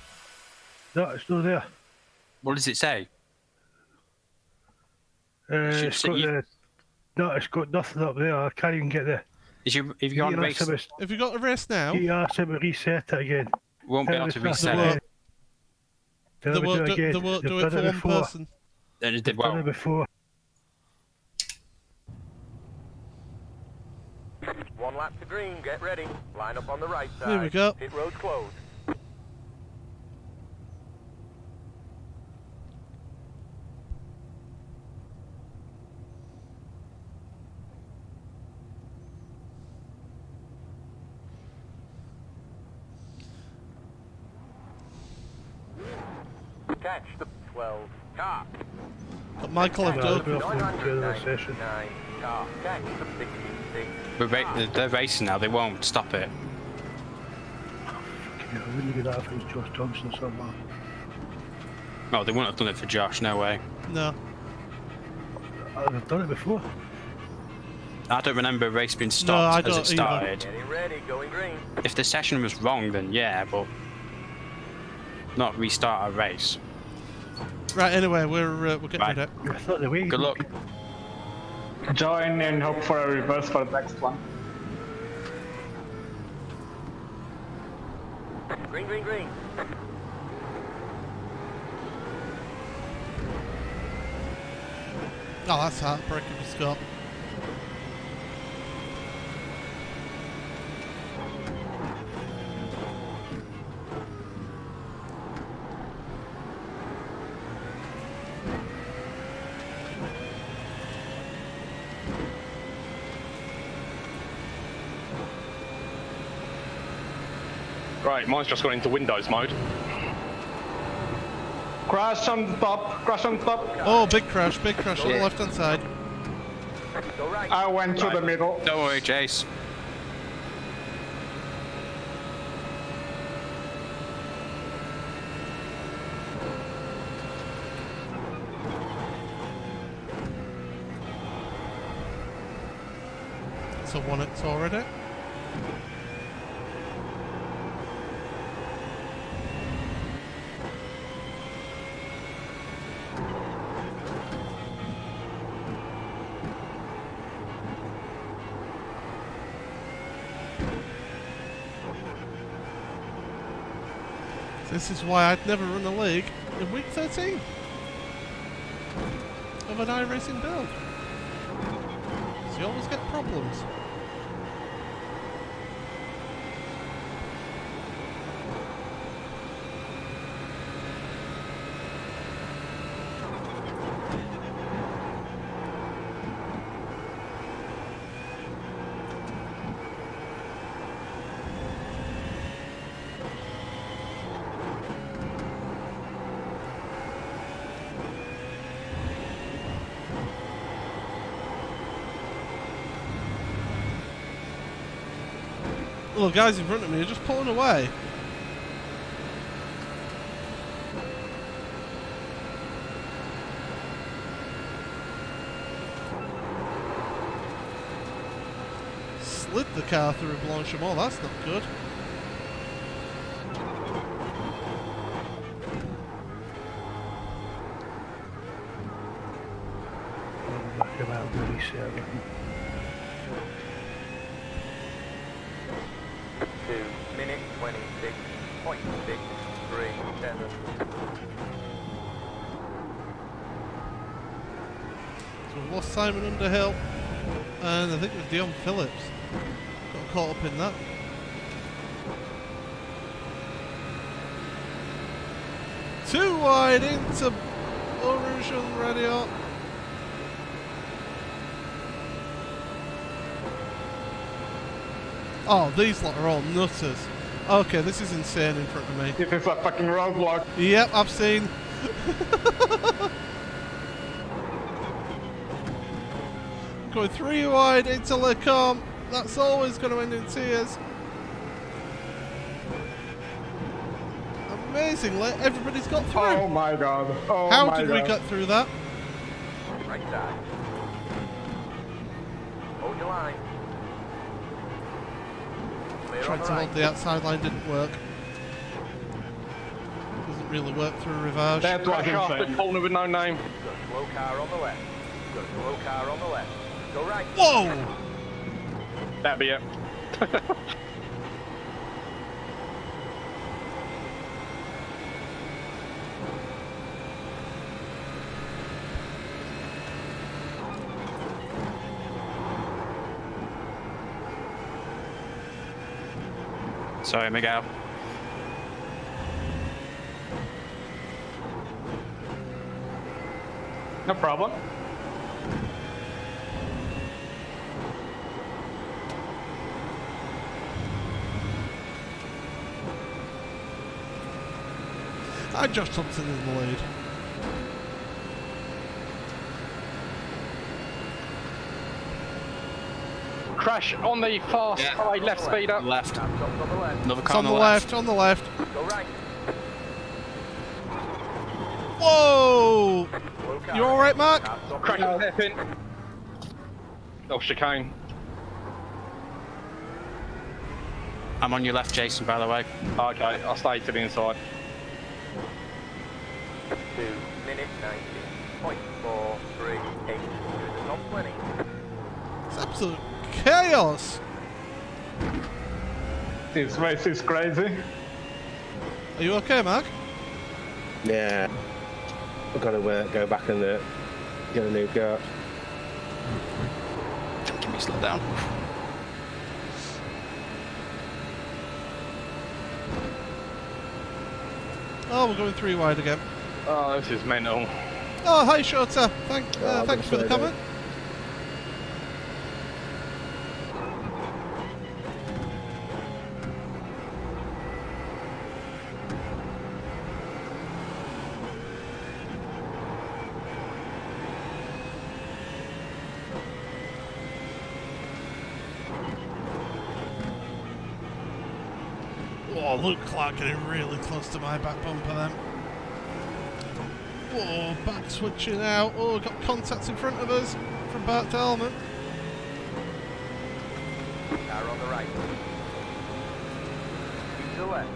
No, it's not there. What does it say? It's got no, it's got nothing up there. I can't even get there. If you go on race, Have you got a race now? You ask him to reset it again. won't be able to reset They it. won't. They won't do it for one person. Then it did Done well. it before. One lap to green, get ready. Line up on the right side. Here we go. Pit road closed. Catch the 12 car. But Michael have done. 999 car. Catch the 66. But they're racing now. They won't stop it. I wouldn't do that if it was Josh Thompson or something. Oh, they wouldn't have done it for Josh. No way. No. I've done it before. I don't remember a race being I stopped as don't it started. Getting ready, going green. If the session was wrong, then yeah, but not restart a race. Right. Anyway, we're getting Right. it. I thought the way. Good luck. Join and hope for a reverse for the next one. Green, green, green. Oh, that's heartbreaking for Scott. Right, mine's just gone into Windows mode. Crash on the top, crash on the top. Oh, big crash on the left hand side. Go right. I went to the middle. Don't worry, Jace. So 1x already. This is why I'd never run a league in week 13 of an iRacing build. So you always get problems. Little guys in front of me are just pulling away. Slid the car through Blanchimont, that's not good. Back about the reset. 2 minutes 26.637. So we've lost Simon Underhill, and I think it was Dion Phillips got caught up in that. Too wide into Orange and Radio. Oh, these lot are all nutters. Okay, this is insane in front of me. This is a fucking roadblock. Yep, I've seen. Going 3 wide into Lecombe. That's always going to end in tears. Amazingly, everybody's got through. Oh my god. Oh How my did god. we get through that? Right side. Hold your line. Clear on Tried the to right. hold the outside line, didn't work. Doesn't really work through Rivage. That was Crash after insane. corner with no name. Got a slow car on the left. Got a slow car on the left. Go right. Whoa! That'd be it. Sorry, Miguel. No problem. Josh Thompson in the lead. Crash on the far side, left speed up. Left. Another It's car on the left, on the left. Go right. Whoa! You alright, Mark? Crash on hairpin. Oh, chicane. I'm on your left, Jason, by the way. Okay, I'll stay to the inside. 2 minutes 19.438. Good, top 20. It's absolute chaos. This race is crazy. Are you okay, Mark? Yeah. I've got to go back and get a new car. Don't give me slow down. Oh, we're going 3 wide again. Oh, this is mental. Oh, hi, Shota. Thanks for the comment. Oh, Luke Clark getting really close to my back bumper then. Oh, back switching out. Oh, got contact in front of us from Bart Dahlman. Car on the right. Keep to the left.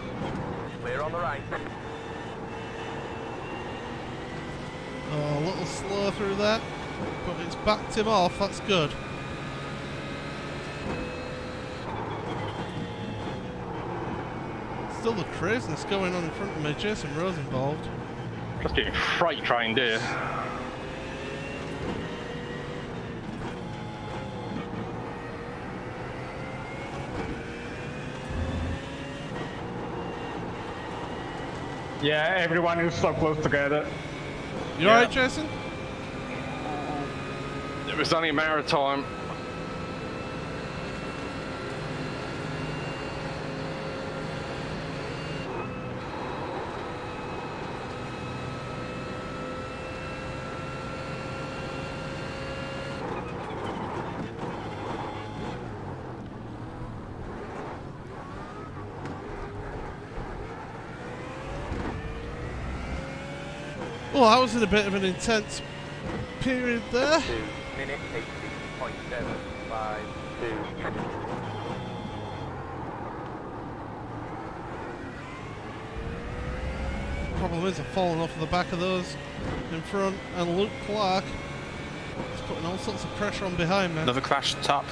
Clear on the right. Oh, a little slow through that, but it's backed him off. That's good. Still the craziness going on in front of me. Jason Rose involved. Just getting freight trained here. Yeah, everyone is so close together. You alright, Jason? It was only a matter of time. Well, I was in a bit of an intense period there. 2 minutes 18.752. Problem is, I've fallen off the back of those in front, and Luke Clark is putting all sorts of pressure on behind me. Another crash top.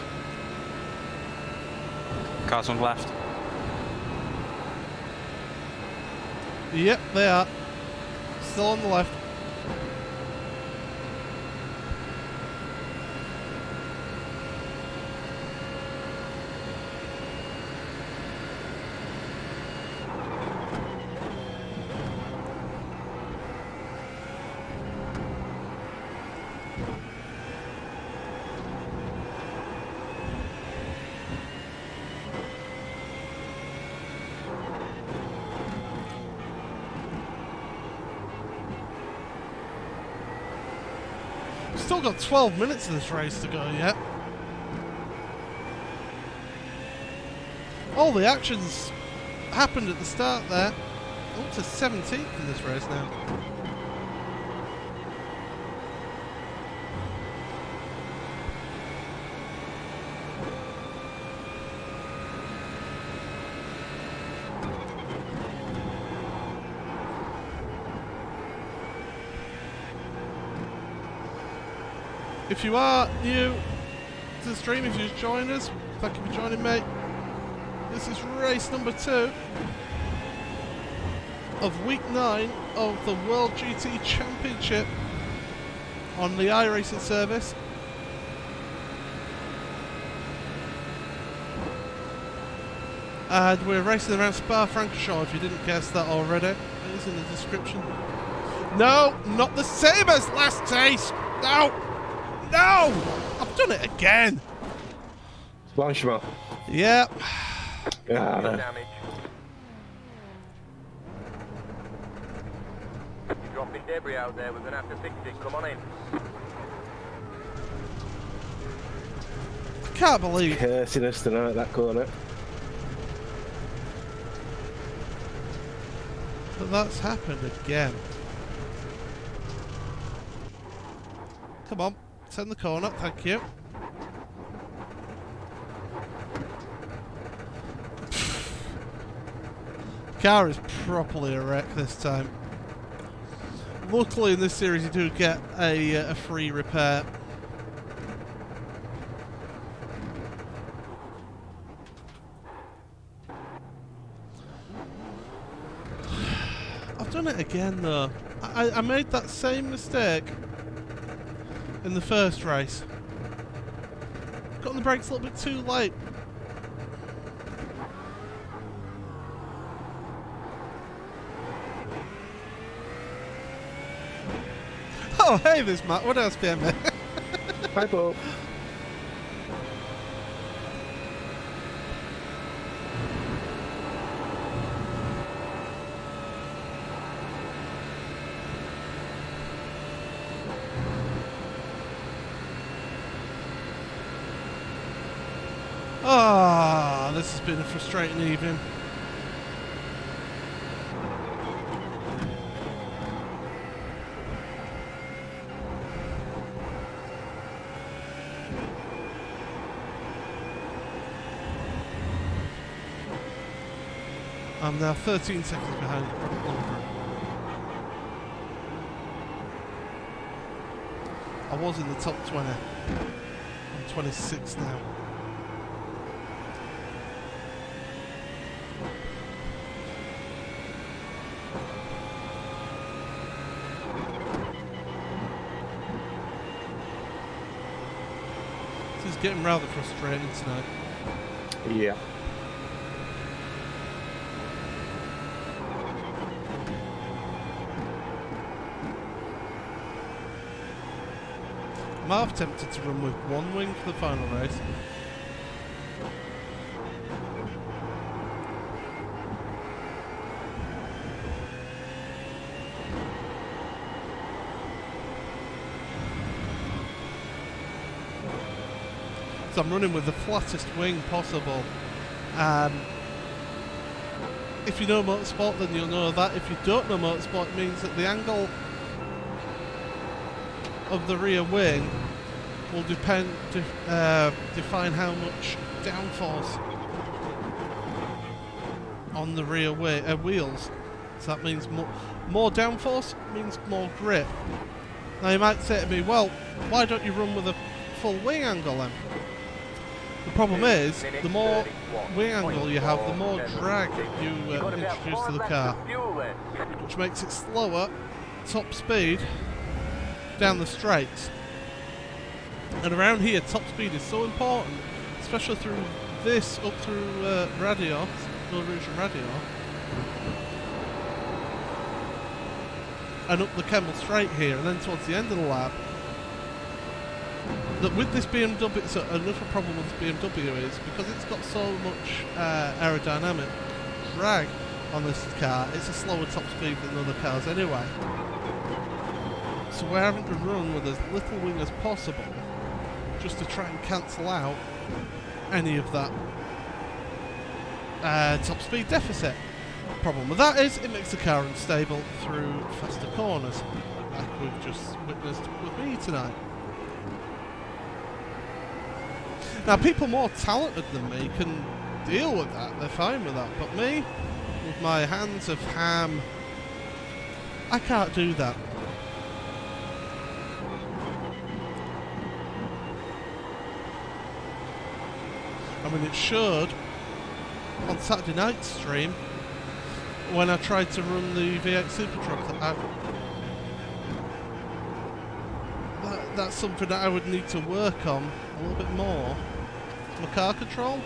Cars on the left. Yep, they are. Still on the left. still got 12 minutes of this race to go yet. All the actions happened at the start there. Up to 17th in this race now. If you are new to the stream, if you just joined us, thank you for joining, mate. This is race number 2 of week 9 of the World GT Championship on the iRacing service. And we're racing around Spa-Francorchamps, if you didn't guess that already. It is in the description. No, not the same as last taste. No! No! I've done it again! Francorchamps. Yep. Damage. You're dropping debris out there, we're going to have to fix it, come on in. I can't believe cursing us tonight, that corner. But that's happened again. Come on, turn the corner, thank you. Car is properly a wreck this time. Luckily in this series you do get a free repair. I've done it again though. I made that same mistake in the first race. Got on the brakes a little bit too late. Oh, hey, there's Matt. What else, BM? Hi, Paul. Ah, this has been a frustrating evening. I'm now 13 seconds behind Robert Lundgren. I was in the top 20. I'm 26 now. This is getting rather frustrating tonight. Yeah. I'm half tempted to run with one wing for the final race. So I'm running with the flattest wing possible. If you know motorsport, then you'll know that. If you don't know motorsport, it means that the angle of the rear wing will define how much downforce on the rear wheels. So that means more downforce means more grip. Now you might say to me, well, why don't you run with a full wing angle then? The problem is, the more wing angle you have, the more drag you introduce to the car, which makes it slower, top speed, down the straights. And around here, top speed is so important, especially through this, up through Radio, Mill Rouge and Radio, and up the Kemmel Straight here, and then towards the end of the lap, that with this BMW, so another problem with this BMW is, because it's got so much aerodynamic drag on this car, it's a slower top speed than other cars anyway. So we're having to run with as little wing as possible just to try and cancel out any of that top speed deficit. Problem with that is it makes the car unstable through faster corners, like we've just witnessed with me tonight. Now, people more talented than me can deal with that, they're fine with that, but me, with my hands of ham, I can't do that. I mean, it showed on Saturday night's stream when I tried to run the V8 Super Truck that that's something that I would need to work on a little bit more. My car control.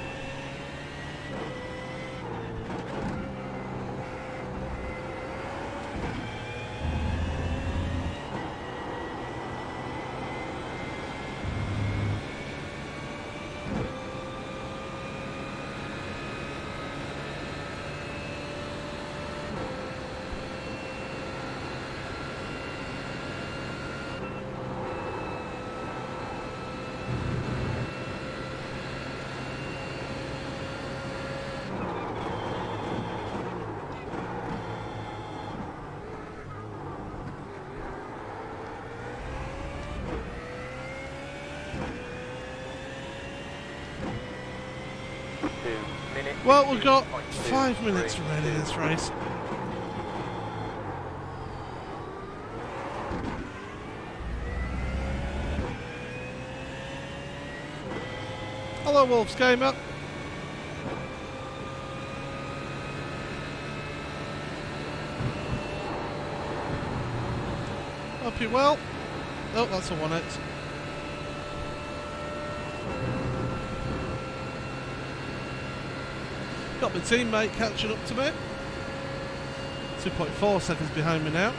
Well, we've got 5 minutes remaining in this race. Hello, Wolves Gamer. Hope you're well. Oh, that's a 1X. Got my teammate catching up to me. 2.4 seconds behind me now.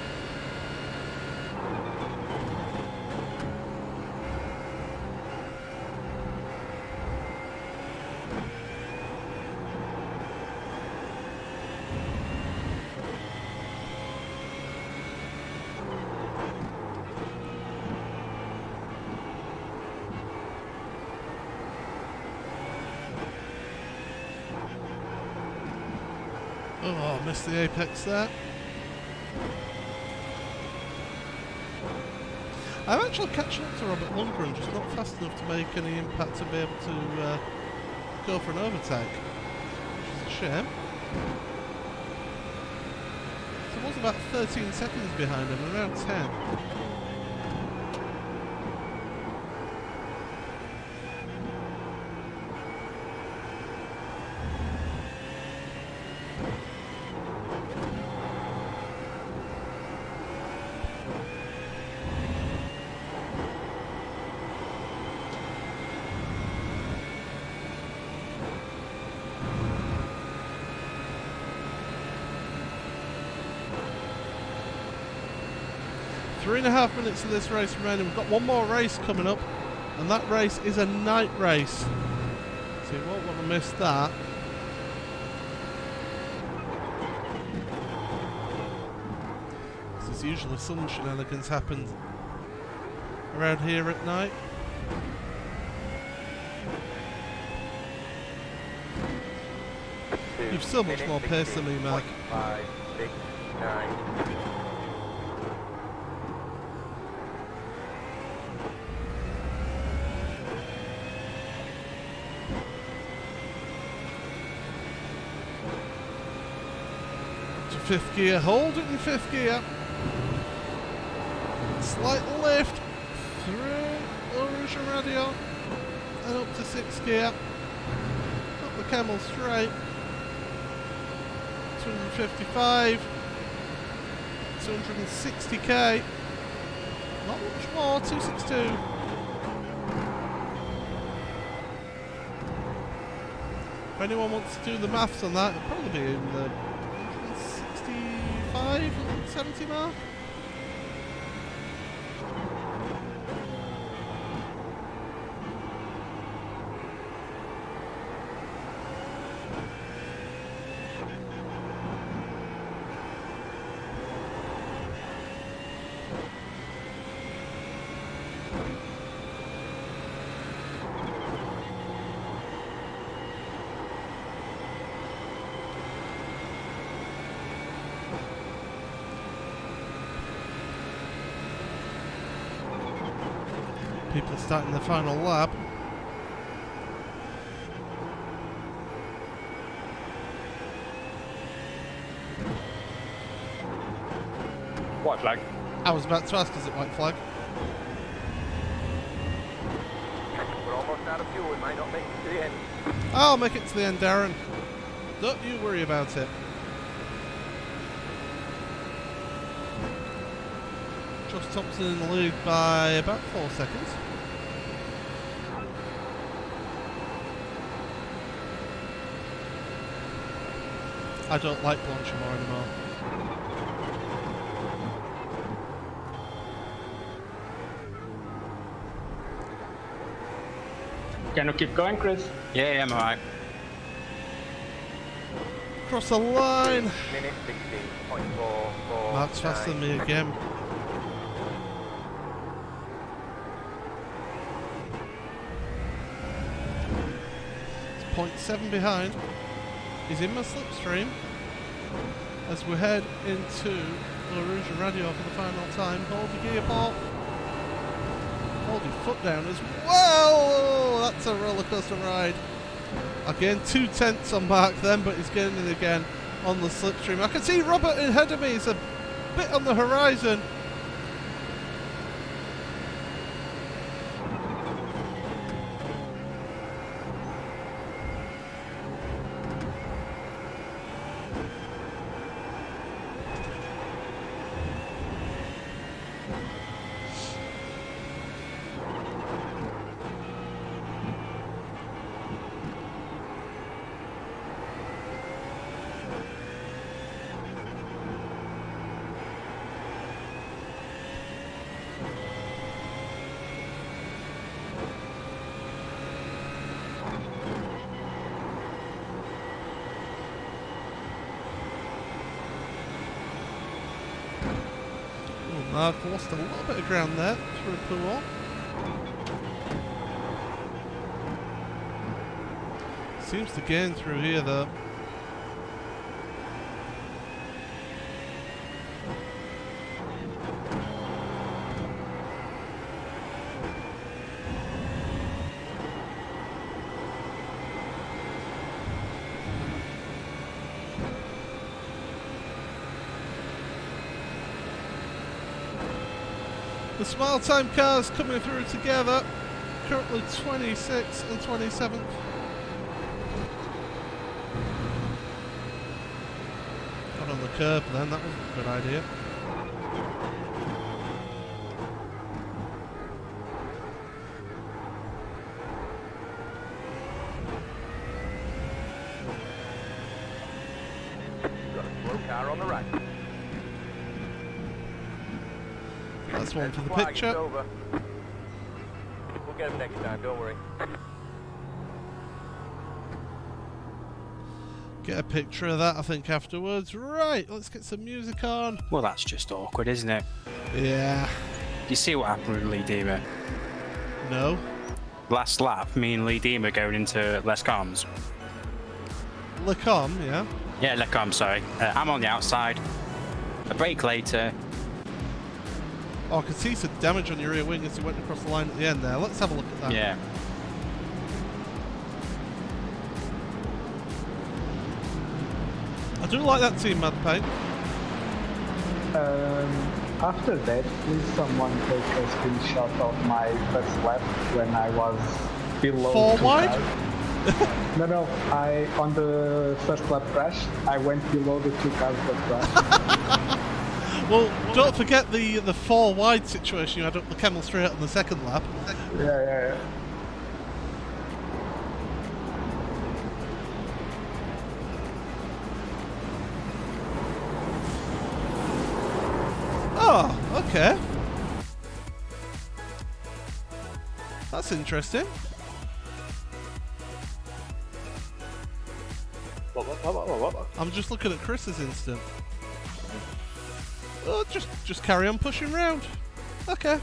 Oh, missed the apex there. I'm actually catching up to Robert Lundgren, just not fast enough to make any impact to be able to go for an overtake, which is a shame. So I was about 13 seconds behind him, around 10. Three and a half minutes of this race remaining. We've got one more race coming up, and that race is a night race. So you won't want to miss that. There's usually some shenanigans happen around here at night. You've so much more pace than me, Mark. 5, 6, 9. Fifth gear, hold it in fifth gear. Slight lift through Orange Radio and up to sixth gear. Up the camel straight. 255, 260k. Not much more, 262. If anyone wants to do the maths on that, it'll probably be in the 170 mark. People starting the final lap. White flag. I was about to ask, is it white flag? We're almost out of fuel. We might not make it to the end. I'll make it to the end, Darren. Don't you worry about it. Josh Thompson in the lead by about 4 seconds. I don't like Blanchimont anymore. Can you keep going, Chris? Yeah, I'm alright. Cross the line. Minute 16.44. Mark's faster than me again. It's 0.7 behind. He's in my slipstream as we head into the Rouge Radio for the final time. Hold your gear, Paul. Hold your foot down as well. That's a roller coaster ride. Again, 2/10 on Mark then, but he's getting in again on the slipstream. I can see Robert ahead of me. He's a bit on the horizon. Mark lost a little bit of ground there through Pool. Seems to gain through here though. The Smile Time cars coming through together. Currently 26th and 27th. Got on the curb then, that was a good idea. Got a slow car on the right. That's one for the Flag, picture. it's over. We'll get him next time, don't worry. Get a picture of that, I think, afterwards. Right, let's get some music on. Well, that's just awkward, isn't it? Yeah. Do you see what happened with Lee Deemer? No. Last lap, me and Lee Deemer going into Les Combs. Lecom, yeah? Yeah, Les Combs, sorry. I'm on the outside. A break later. Oh, I can see some damage on your rear wing as you went across the line at the end there. Let's have a look at that. Yeah. I do like that team, Mad Paint. After that, please someone take a screenshot of my first lap when I was below 4 two wide? cars. No, on the first lap crash, I went below the 2 cars that crashed. Well, don't forget the 4 wide situation you had up the Camel Straight on the second lap. Yeah. Oh, okay. That's interesting. What? I'm just looking at Chris's instant. Oh, just carry on pushing round. Okay.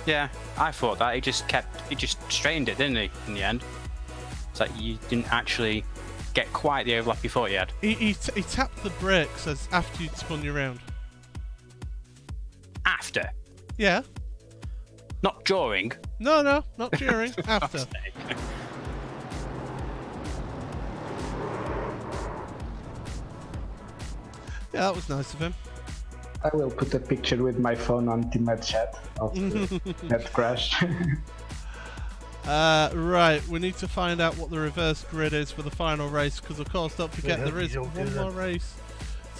Yeah, I thought that. He just straightened it, didn't he, in the end? It's like you didn't actually get quite the overlap you thought you had. He tapped the brakes as after you'd spun you round. After? Yeah. Not during? No, no, not during. After. Yeah, that was nice of him. I will put a picture with my phone on teammate chat of that crash. Right, we need to find out what the reverse grid is for the final race, because of course, don't forget there is one more race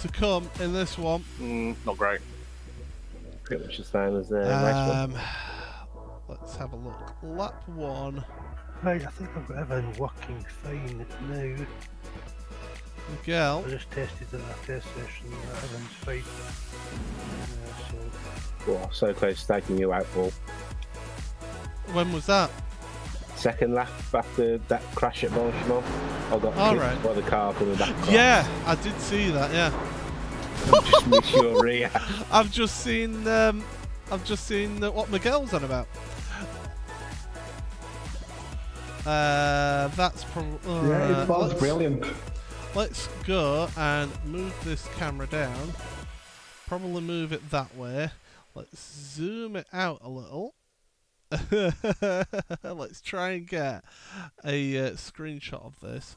to come in this one. Not great. Pretty much the same as the race one. Let's have a look. Lap 1. Right, I think I've got everything working fine now. Miguel. I just tested the test session, everything's fine. Oh, so close to taking you out, Paul. When was that? Second lap after that crash at Francorchamps. I got hit by the car coming back. Yeah, I did see that. Yeah. I just missed your rear. I've just seen what Miguel's on about. That's probably. Yeah, it was brilliant. Let's go and move this camera down. Probably move it that way. Let's zoom it out a little. Let's try and get a screenshot of this.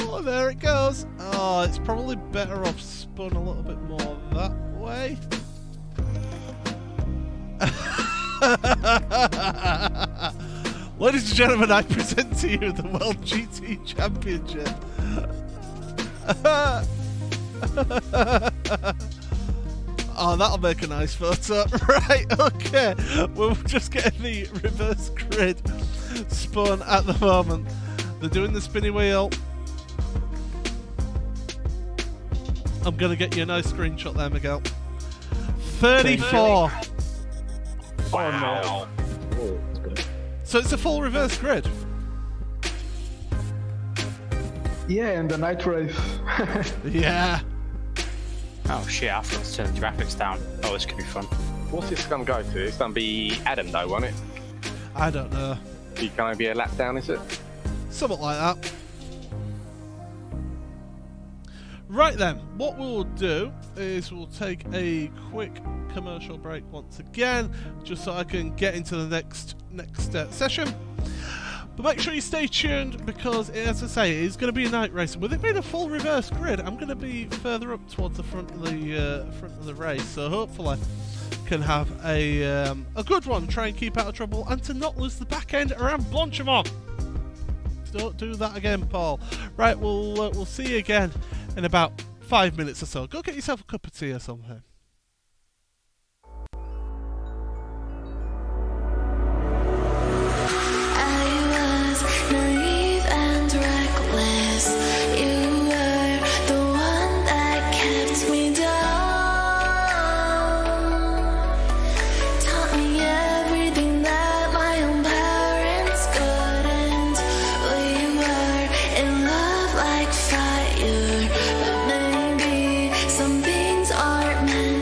Oh, there it goes. Oh, it's probably better off spun a little bit more that way. Ladies and gentlemen, I present to you the World GT Championship. Oh, that'll make a nice photo. Right, okay. We're just getting the reverse grid spun at the moment. They're doing the spinny wheel. I'm going to get you a nice screenshot there, Miguel. 34. Wow. Oh, that's good. So it's a full reverse grid. Yeah, and the night race. Yeah. Oh shit, I forgot to turn the graphics down. Oh, this could be fun. What's this going to go to? It's going to be Adam though, won't it? I don't know. It's going to be a lap down, is it? Something like that. Right then, what we'll do is we'll take a quick commercial break once again, just so I can get into the next session. But make sure you stay tuned, because as I say, it's going to be a night race. With it being a full reverse grid, I'm going to be further up towards the front of the race, so hopefully can have a good one. Try and keep out of trouble and to not lose the back end around Francorchamps. Don't do that again, Paul. Right, we'll see you again in about 5 minutes or so. Go get yourself a cup of tea or something. Some things aren't meant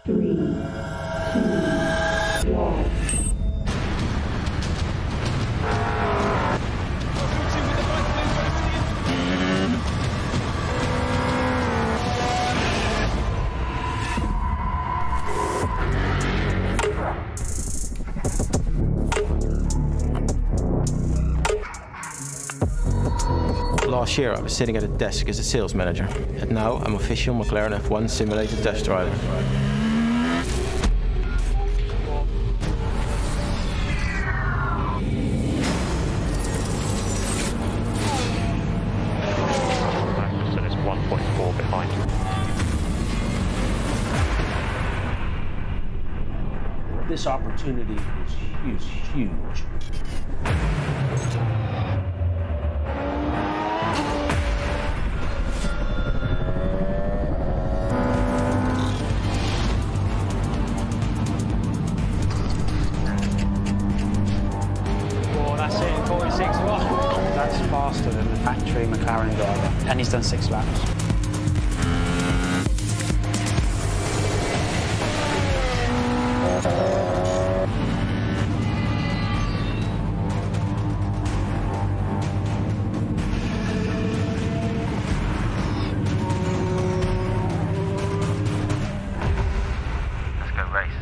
Last year I was sitting at a desk as a sales manager, and now I'm official McLaren F1 simulated test driver. So there's 1.4 behind. This opportunity is huge. That's it, 46.1. That's faster than the factory McLaren driver, and he's done 6 laps. Let's go race.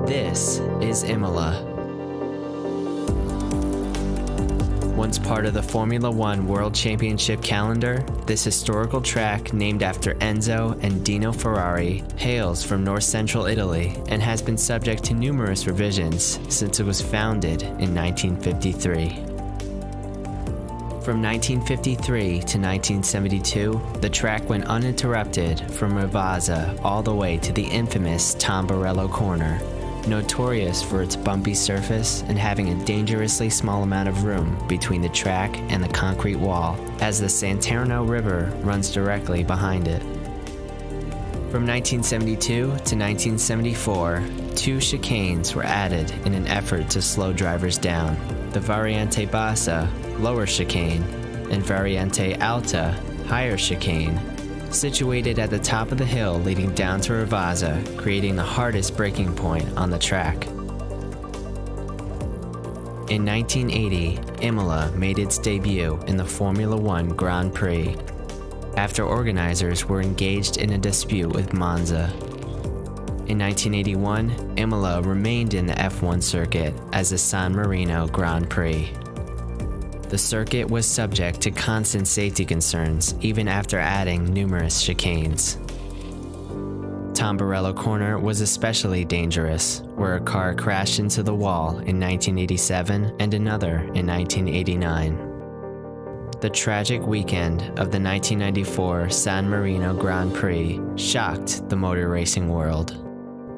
This is Imola. Once part of the Formula One World Championship calendar, this historical track, named after Enzo and Dino Ferrari, hails from north-central Italy and has been subject to numerous revisions since it was founded in 1953. From 1953 to 1972, the track went uninterrupted from Ravazza all the way to the infamous Tamburello corner, notorious for its bumpy surface and having a dangerously small amount of room between the track and the concrete wall, as the Santerno River runs directly behind it. From 1972 to 1974, 2 chicanes were added in an effort to slow drivers down: the Variante Bassa, lower chicane, and Variante Alta, higher chicane, situated at the top of the hill leading down to Ravazza, creating the hardest braking point on the track. In 1980, Imola made its debut in the Formula One Grand Prix, after organizers were engaged in a dispute with Monza. In 1981, Imola remained in the F1 circuit as the San Marino Grand Prix. The circuit was subject to constant safety concerns even after adding numerous chicanes. Tamburello Corner was especially dangerous, where a car crashed into the wall in 1987 and another in 1989. The tragic weekend of the 1994 San Marino Grand Prix shocked the motor racing world.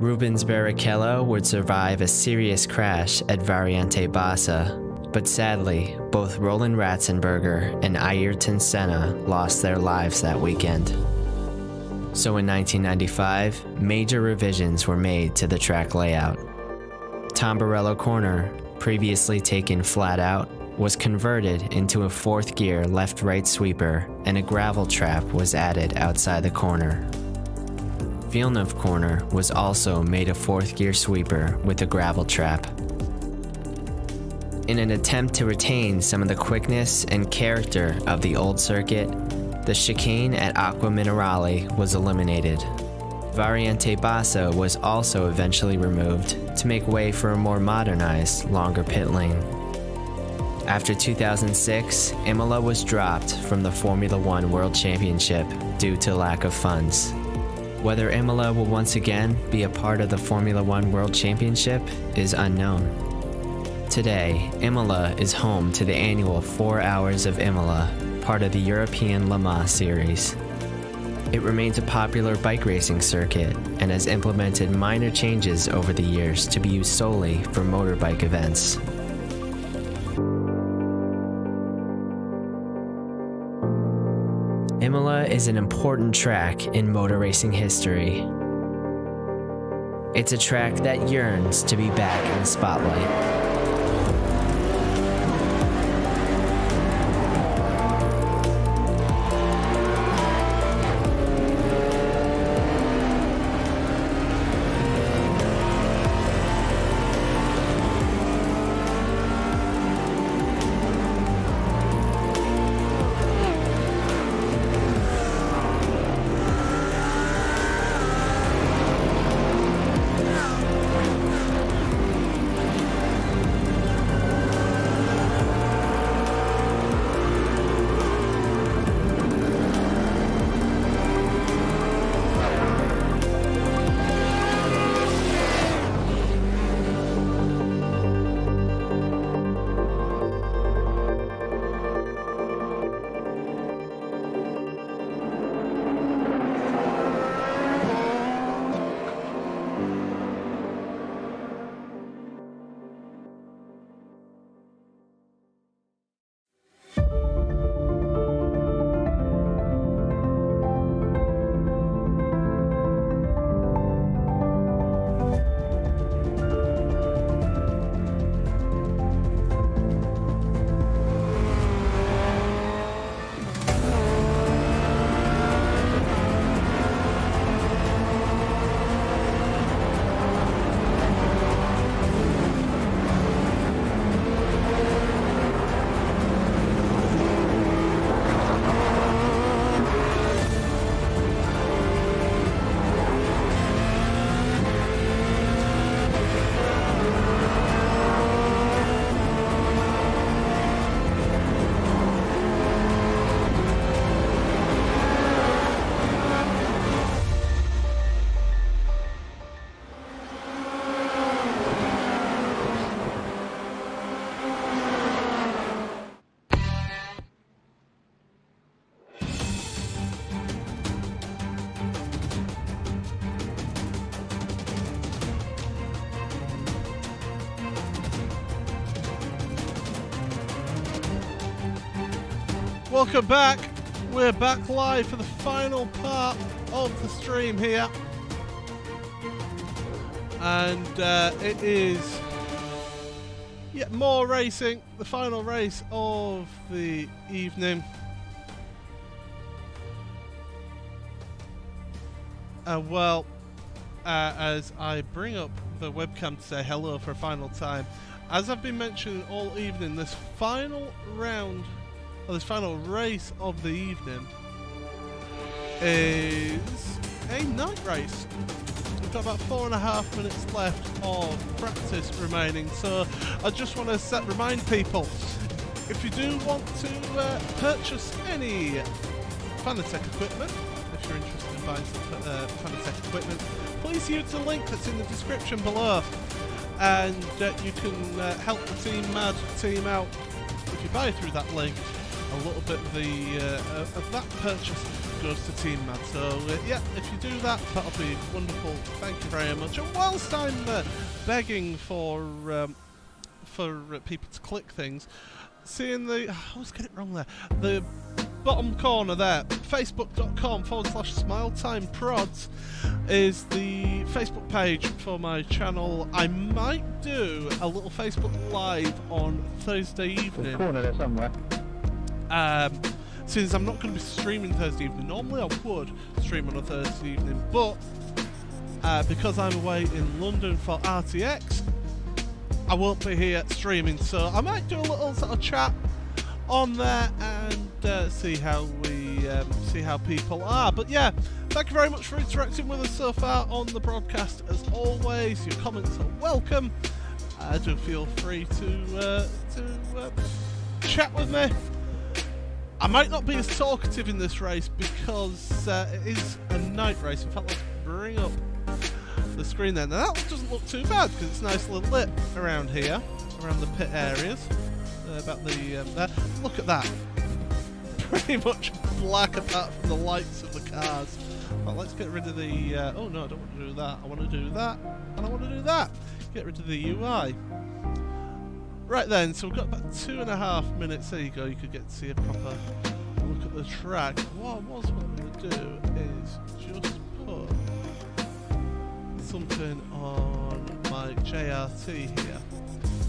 Rubens Barrichello would survive a serious crash at Variante Bassa, but sadly, both Roland Ratzenberger and Ayrton Senna lost their lives that weekend. So in 1995, major revisions were made to the track layout. Tamburello Corner, previously taken flat out, was converted into a fourth gear left-right sweeper, and a gravel trap was added outside the corner. Villeneuve Corner was also made a fourth gear sweeper with a gravel trap. In an attempt to retain some of the quickness and character of the old circuit, the chicane at Acqua Minerale was eliminated. Variante Bassa was also eventually removed to make way for a more modernized, longer pit lane. After 2006, Imola was dropped from the Formula One World Championship due to lack of funds. Whether Imola will once again be a part of the Formula One World Championship is unknown. Today, Imola is home to the annual 4 Hours of Imola, part of the European Le Mans series. It remains a popular bike racing circuit and has implemented minor changes over the years to be used solely for motorbike events. Imola is an important track in motor racing history. It's a track that yearns to be back in the spotlight. Welcome back. We're back live for the final part of the stream here. And it is yet more racing, the final race of the evening. As I bring up the webcam to say hello for a final time, as I've been mentioning all evening, this final round, or this final race of the evening, is a night race. We've got about 4.5 minutes left of practice remaining, so I just want to remind people, If you do want to purchase any Fanatec equipment, if you're interested in buying some Fanatec equipment, please use the link that's in the description below, and you can help the Team Mad team out if you buy through that link. A little bit of that purchase goes to Team Mad. So yeah, if you do that, that'll be wonderful. Thank you very much. And whilst I'm begging for people to click things, seeing I always get it wrong there. The bottom corner there, facebook.com/SmileTimeProds is the Facebook page for my channel. I might do a little Facebook Live on Thursday evening. Corner there somewhere. Since I'm not going to be streaming Thursday evening. Normally I would stream on a Thursday evening, but because I'm away in London for RTX, I won't be here streaming, so I might do a little sort of chat on there and see how people are. But yeah, thank you very much for interacting with us so far on the broadcast. As always, your comments are welcome. Do feel free to chat with me. I might not be as talkative in this race because it is a night race. In fact, let's bring up the screen there. Now that doesn't look too bad because it's nice little lit around here, around the pit areas. About the there. Look at that. Pretty much black apart from the lights of the cars. Well, let's get rid of the. Oh no, I don't want to do that. I want to do that, and I want to do that. Get rid of the UI. Right then, so we've got about 2.5 minutes. There you go. You could get to see a proper look at the track. What I was wanting to do is just put something on my JRT here.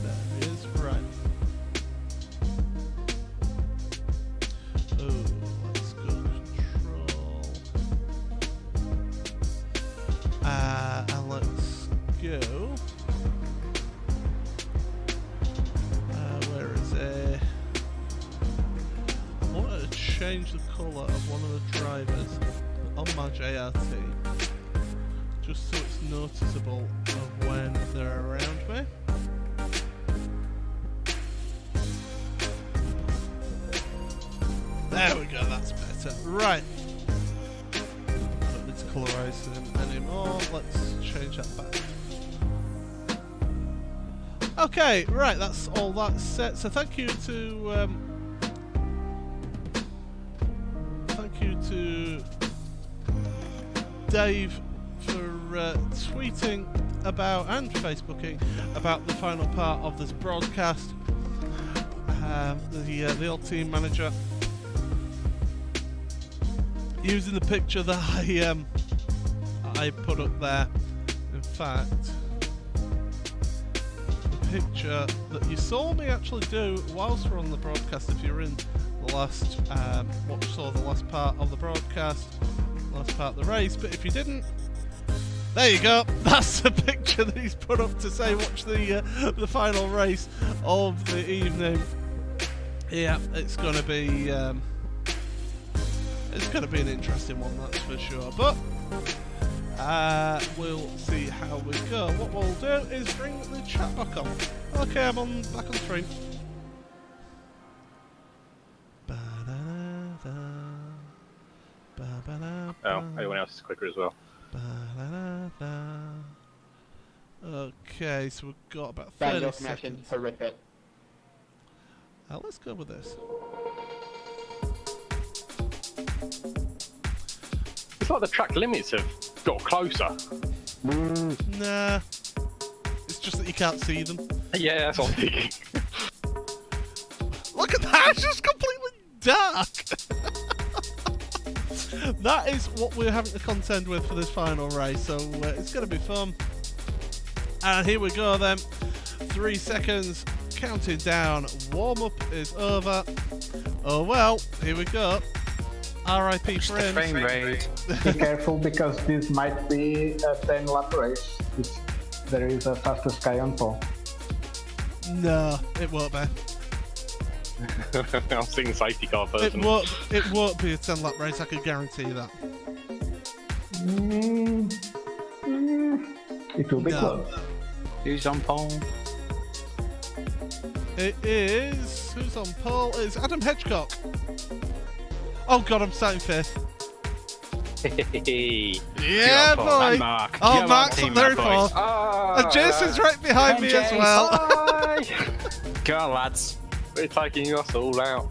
There it is. Right. Oh, let's go control. And let's go. Where is it? I want to change the colour of one of the drivers on my JRT, just so it's noticeable of when they're around me. There we go, that's better. Right. Don't need to colorise them anymore. Let's change that back. Okay, right, that's all that's set. So thank you to Dave for tweeting about and Facebooking about the final part of this broadcast. The old team manager using the picture that I put up there. In fact, picture that you saw me actually do whilst we're on the broadcast, if you're in the last saw the last part of the broadcast, last part of the race, but if you didn't, there you go, that's the picture that he's put up to say watch the final race of the evening. Yeah, it's gonna be an interesting one, that's for sure, but we'll see how we go. What we'll do is bring the chat back on. Okay, I'm back on stream. Oh, everyone else is quicker as well. Okay, so we've got about 30 seconds. Horrific. Let's go with this. It's like the track limits have got closer. Nah, it's just that you can't see them. Yeah, that's what I'm thinking. Look at that, it's just completely dark. That is what we're having to contend with for this final race, so it's going to be fun. And here we go then, 3 seconds, counting down, warm-up is over. Oh well, here we go. R.I.P. frames. Frame rate. Be careful because this might be a 10-lap race. There is a fastest guy on pole. No, it won't be. I'm seeing safety car person. It won't be a 10-lap race, I can guarantee you that. It will be close. Who's on pole? It is... Who's on pole? It's Adam Hedgecock. Oh god, I'm starting 5th. Yeah, boy! Mark. Oh, Mark's up there in 4th. And Jason's right behind me as well. Go on, lads. We're taking us all out.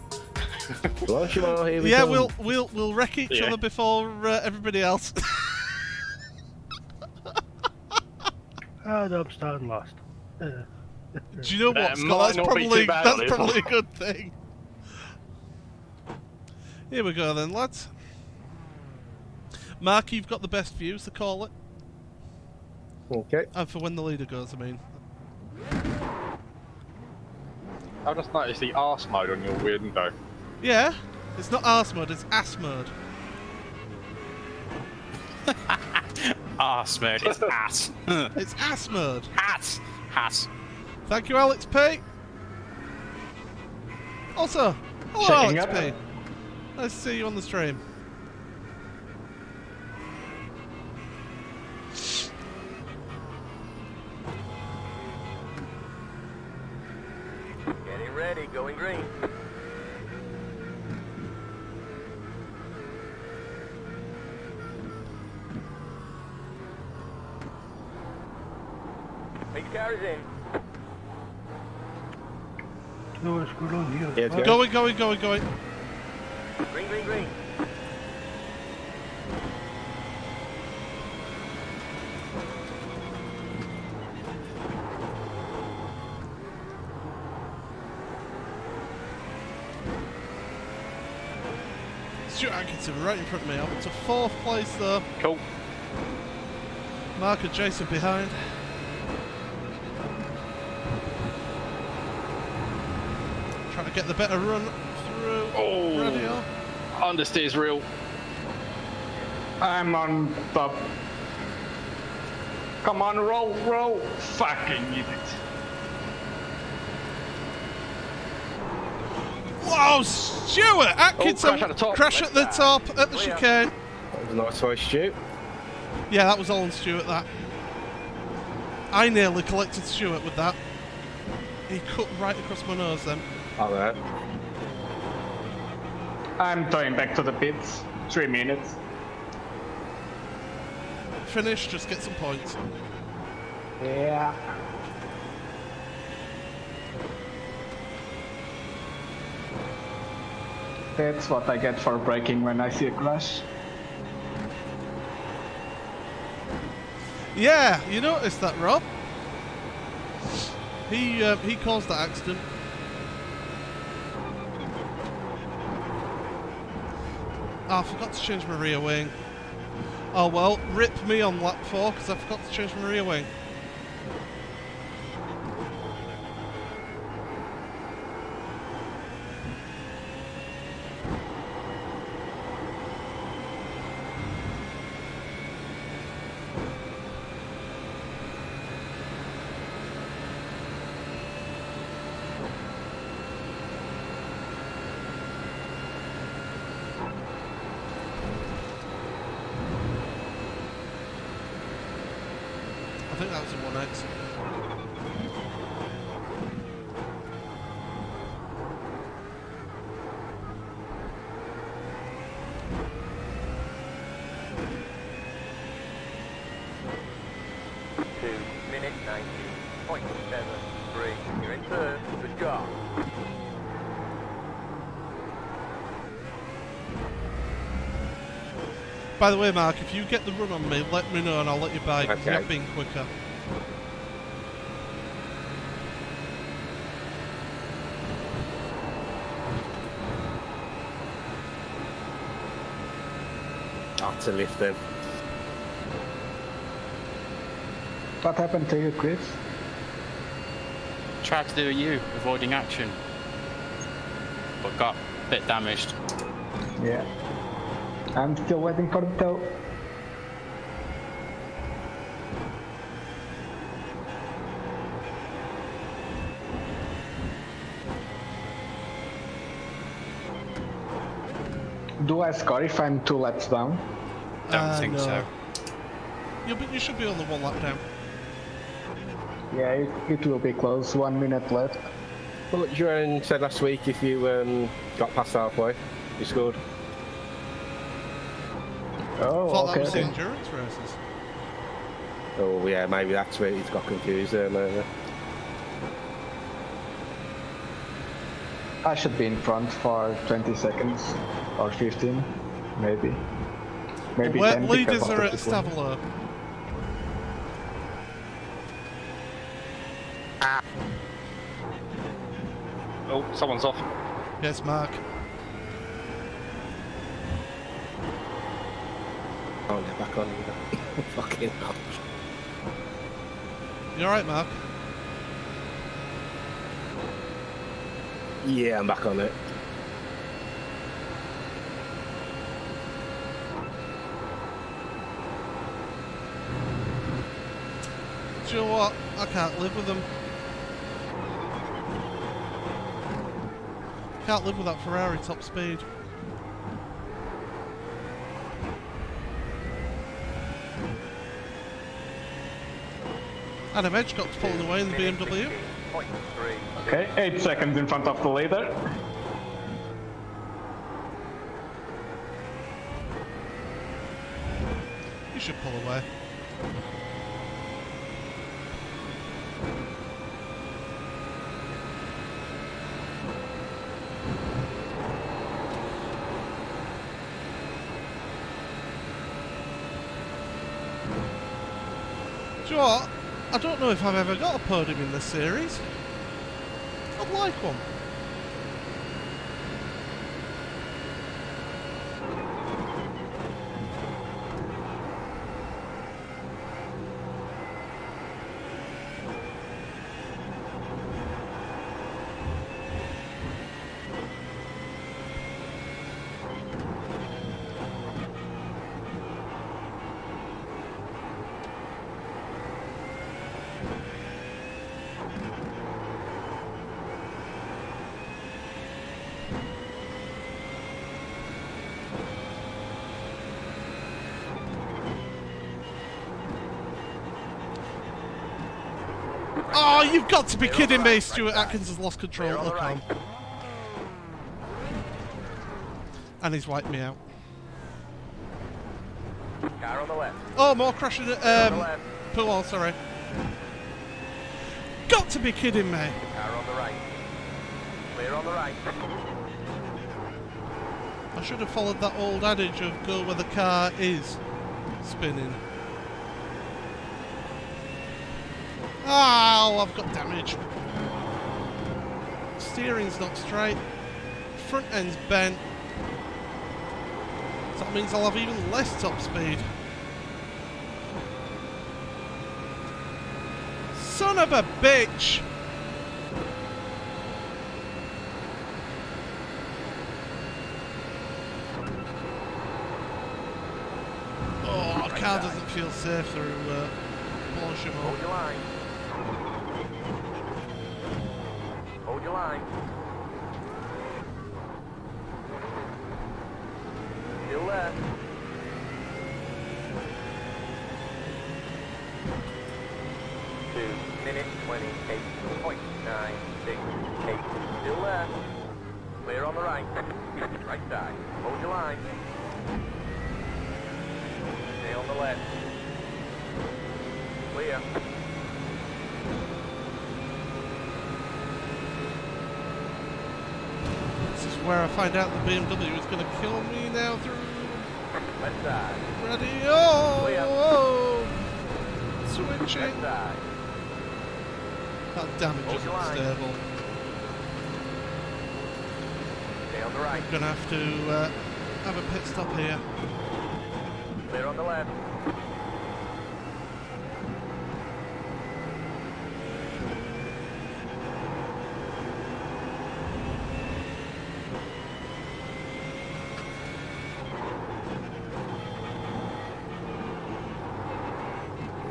Here we Yeah, come. we'll wreck each other before everybody else. And I'm starting last. Do you know what, Scott? That's probably a good thing. Here we go then, lads. Mark, you've got the best views to call it. Okay. And for when the leader goes, I mean. I've just noticed the arse mode on your window. Yeah, it's not arse mode, it's ass mode. Arse mode, it's ass. It's ass mode. Ass. Ass. Thank you, Alex P. Also, hello, Checking Alex up. P. Nice to see you on the stream. Getting ready, going green. Make your carriage in. No, what's going on here? Yeah, it's Going. Green, green, green. Stuart Atkinson right in front of me. I'm up to 4th place though. Cool. Mark and Jason behind. Trying to get the better run through. Oh, Radio. understeer's real. I'm on top. Come on, roll. Fucking idiot. Whoa, Stuart Atkinson! crash at the top. Crash at the top at the chicane. That was a nice way, Stu. Yeah, that was all on Stuart, that. I nearly collected Stuart with that. He cut right across my nose then. Oh, there. I'm going back to the pits. 3 minutes. Finish, just get some points. Yeah. That's what I get for braking when I see a crash. Yeah, you noticed that, Rob? He caused that accident. Oh, I forgot to change my rear wing. Oh well, rip me on lap 4 because I forgot to change my rear wing. I think that was a 1X. Minute 19.73. You're in 3rd. Good job. By the way, Mark, if you get the run on me, let me know and I'll let you buy because you're Okay. not being quicker. After lift then. What happened to you, Chris? Tried to do a U, avoiding action, but got a bit damaged. Yeah. I'm still waiting for the tow. Do I score if I'm 2 laps down? Don't think no. so. You should be on the 1 lap down. Yeah, it will be close. 1 minute left. Well, Joanne said last week if you got past halfway, you scored. Oh, I thought okay. that was the endurance races. Oh yeah, maybe that's where he's got confused there, maybe. I should be in front for 20 seconds or 15, maybe. Maybe Where 10. leaders are at Stavolo. Stavolo. Oh, someone's off. Yes, Mark. Can't get back on either. Fucking hell. You alright, Mark? Yeah, I'm back on it. Do you know what? I can't live with them. Can't live with that Ferrari top speed. Adam Edgecock's pulling away in the BMW. Okay, 8 seconds in front of the leader. You should pull away. Do you know what? I don't know if I've ever got a podium in this series. I'd like one. Oh, you've got to be kidding me! Stuart Atkins has lost control. Look on. And he's wiped me out. Car on the left. Oh, more crashing at Pool, sorry. Got to be kidding me! Car on the right. Clear on the right. I should have followed that old adage of go where the car is spinning. Oh, I've got damage. Steering's not straight. Front end's bent. So that means I'll have even less top speed. Son of a bitch! Oh, the car doesn't feel safe through Francorchamps. Hold your line. Hold your line. Still there. Minute 28.968. Still there. Clear on the right. Right side. Hold your line. Stay on the left. Clear. This is where I find out the BMW is going to kill me now through... Left side. Ready? Oh! Clear. Oh! Switching. Left side. That damage Hold isn't your line. stable. Stay on the right. I'm going to have to have a pit stop here. Clear on the left.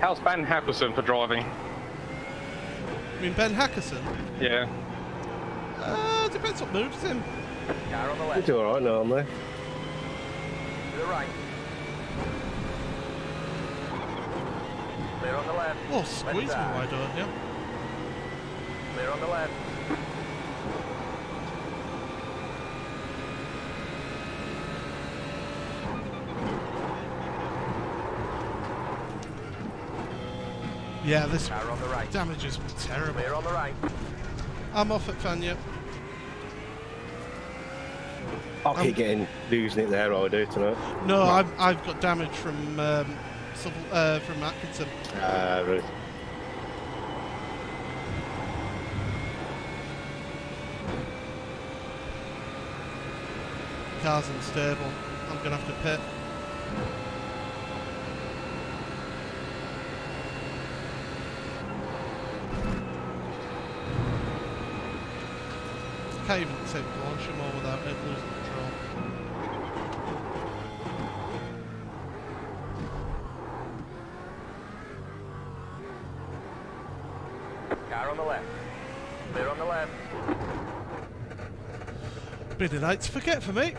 How's Ben Hackelson for driving? You mean Ben Hackerson? Yeah. Depends what mood he's in. Car on the left. He's alright normally. To the right. Clear on the left. Oh, squeeze me, side. why don't you? Clear on the left. Yeah, this Car on the right. damage is terrible. Clear on the right. I'm off at Fanya. I'll keep losing it there, I do tonight. No, I've got damage from Atkinson. Right. Car's unstable. I'm gonna have to pit. Can't even take Blanchimont without it losing control. Car on the left. Clear on the left. Been a night to forget for me.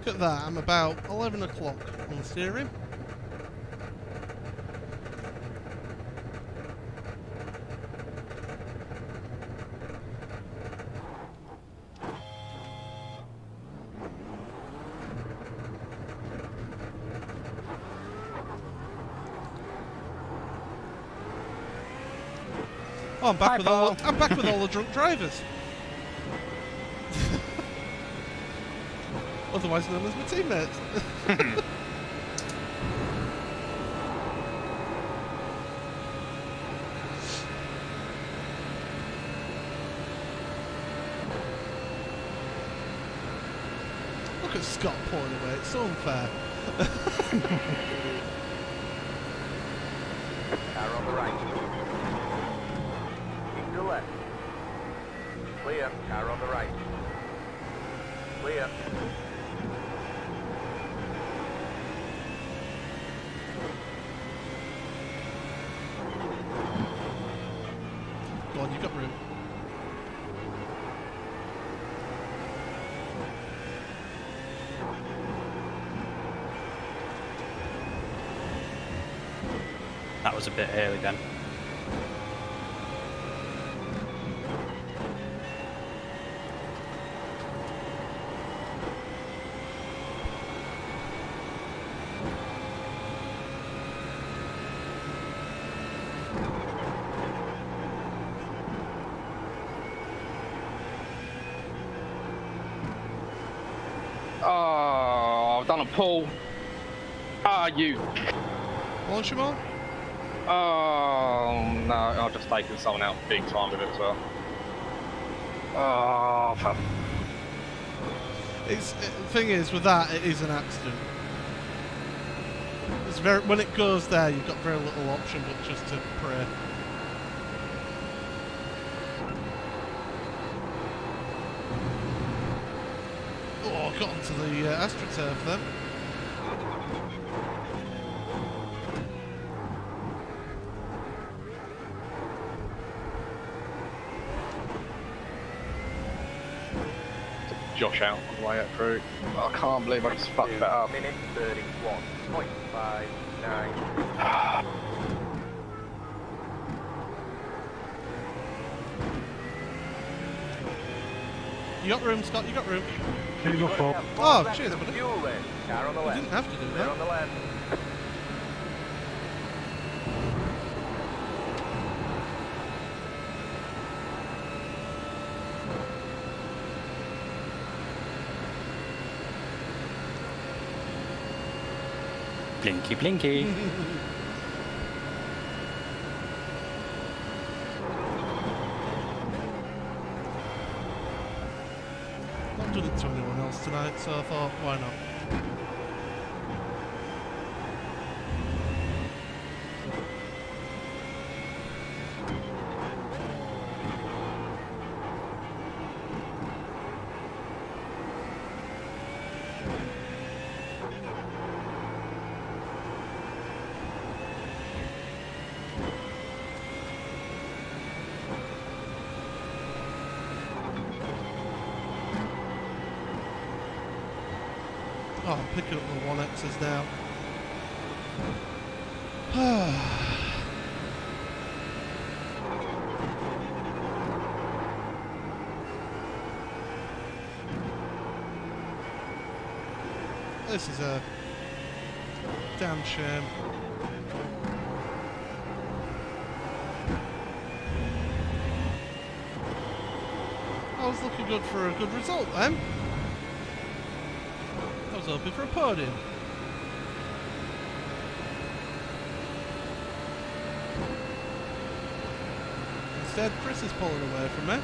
Look at that, I'm about 11 o'clock on the steering. Oh, I'm back with all the drunk drivers. Otherwise known as my teammates. Look at Scott pouring away, it's so unfair. Car on the right. Keep to left. Clear. Car on the right. Clear. Go on, you've got room. That was a bit early then. Oh, I've done a pull. Ah, you. Blanchimont? Oh, no, I've just taken someone out big time with it as well. Oh, fuck. The thing is, with that, it is an accident. It's when it goes there, you've got very little option but just to pray. Oh, got onto the AstroTurf then. Josh out on the way up through. Oh, I can't believe I just fucked that up. Minute 31.59. You got room, Scott, you got room. Here you go, Paul. Oh, cheers, buddy. Fuel lane. Car on the You left. didn't have to do Clear that. on the left. Blinky, blinky. Not done it to anyone else tonight, so I thought, why not? Oh, I'm picking up the 1Xs now. This is a damn shame. I was looking good for a good result then. I was hoping for a podium. Instead, Chris is pulling away from me,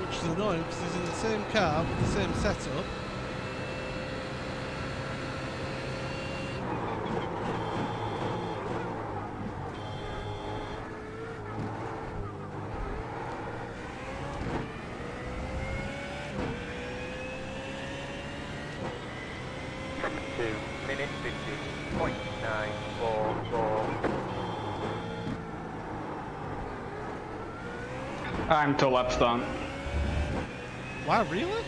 which is annoying because he's in the same car with the same setup. I'm 2 laps down. Wow, really?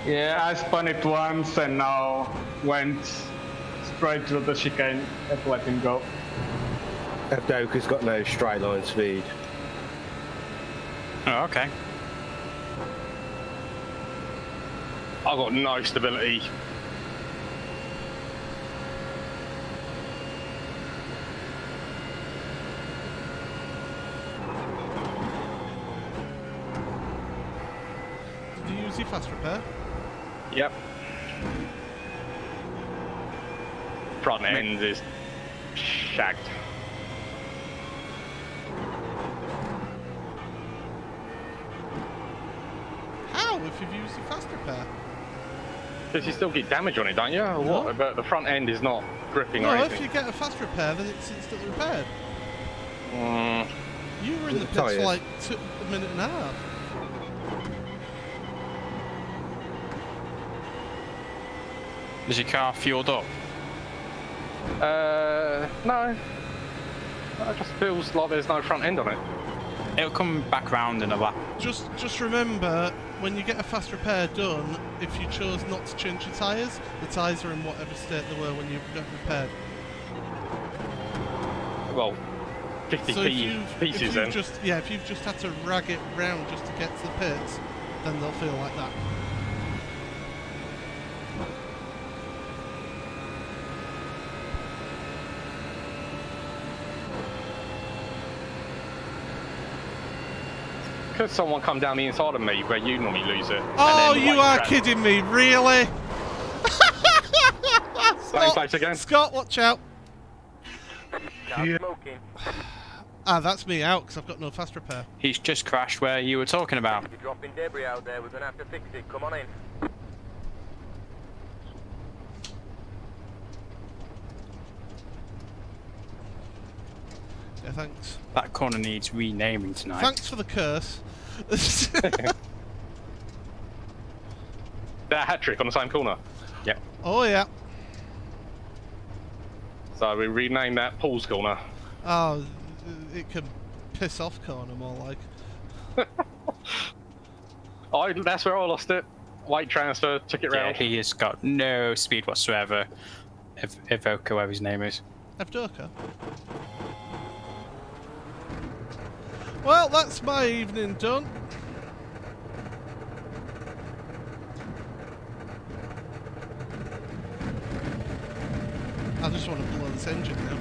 Yeah, I spun it once and now went straight through the chicane and let him go. Avdoka's got no straight line speed. Oh, okay. I've got no stability. Did you use your fast repair? Yep. Front end is shagged. How, if you've used your fast repair? Because you still get damage on it, don't you? Or No. what? But the front end is not gripping or No, anything. if you get a fast repair, then it's instantly repaired. You were in the pits Tyres. for like a minute and a half. Is your car fueled up? No. It just feels like there's no front end on it. It'll come back round in a lap. Just remember, when you get a fast repair done, if you chose not to change your tyres, the tyres are in whatever state they were when you got repaired. Well, 50 So pieces then. if you've just had to rag it round just to get to the pits, then they'll feel like that. Could someone come down the inside of me where you normally lose it? Oh, and then you are grab- kidding me, really? Same place again. Scott, watch out. Yeah. Smoking. Ah, that's me out because I've got no fast repair. He's just crashed where you were talking about. You're dropping debris out there. We're going to have to fix it. Come on in. Yeah, thanks. That corner needs renaming tonight. Thanks for the curse. That hat trick on the same corner. Yep. Oh, yeah. So we renamed that Paul's corner. Oh, it can piss off corner more like. That's where I lost it. Weight transfer, took it Yeah, round. he has got no speed whatsoever. Evoca, whatever his name is. Avdoka. Well, that's my evening done. I just want to blow this engine now.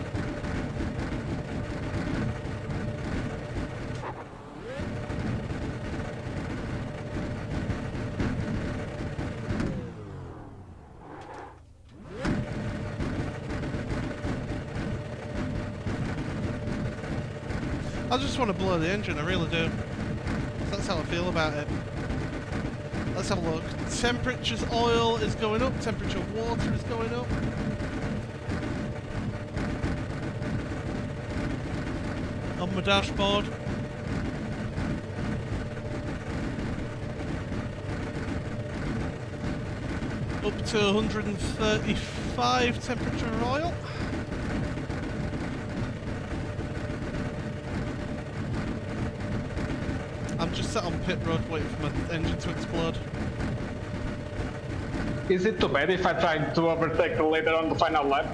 I just want to blow the engine, I really do. That's how I feel about it. Let's have a look. Temperature's oil is going up, temperature of water is going up. On my dashboard. Up to 135 temperature of oil. I'm just sat on pit road waiting for my engine to explode. Is it too bad if I try to overtake the leader on the final lap?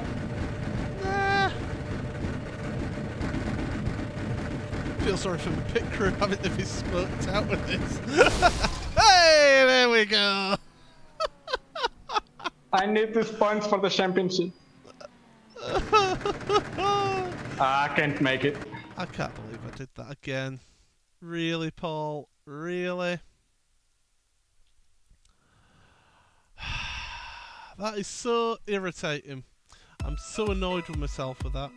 Nah. Feel sorry for the pit crew having to be smoked out with this. Hey, there we go. I need these points for the championship. I can't make it. I can't believe I did that again. Really, Paul? Really? That is so irritating. I'm so annoyed with myself with that.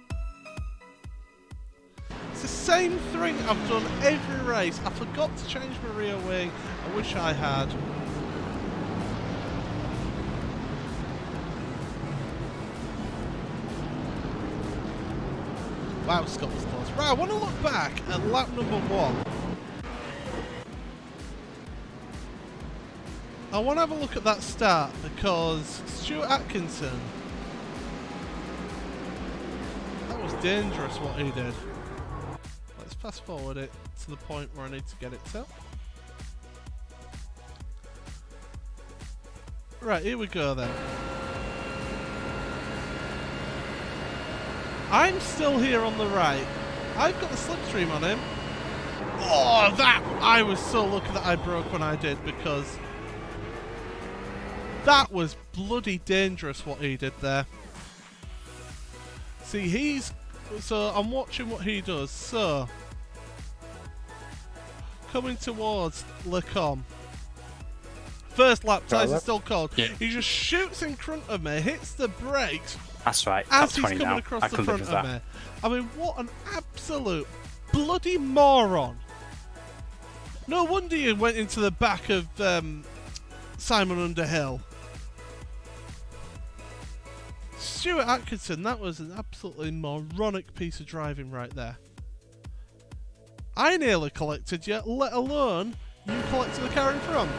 It's the same thing I've done every race. I forgot to change my rear wing. I wish I had. Wow, Scott was close. Right, I want to look back at lap number 1. I want to have a look at that start because Stuart Atkinson, that was dangerous what he did. Let's fast forward it to the point where I need to get it to. Right, here we go then. I'm still here on the right. I've got the slipstream on him. Oh, that! I was so lucky that I broke when I did because that was bloody dangerous what he did there. See, so I'm watching what he does. So, coming towards Lecom. First lap, tyres are still cold. Yeah. He just shoots in front of me, hits the brakes. That's right. As he's coming across the front of me. I mean, what an absolute bloody moron. No wonder you went into the back of Simon Underhill. Stuart Atkinson, that was an absolutely moronic piece of driving right there. I nearly collected you, let alone you collected the car in front.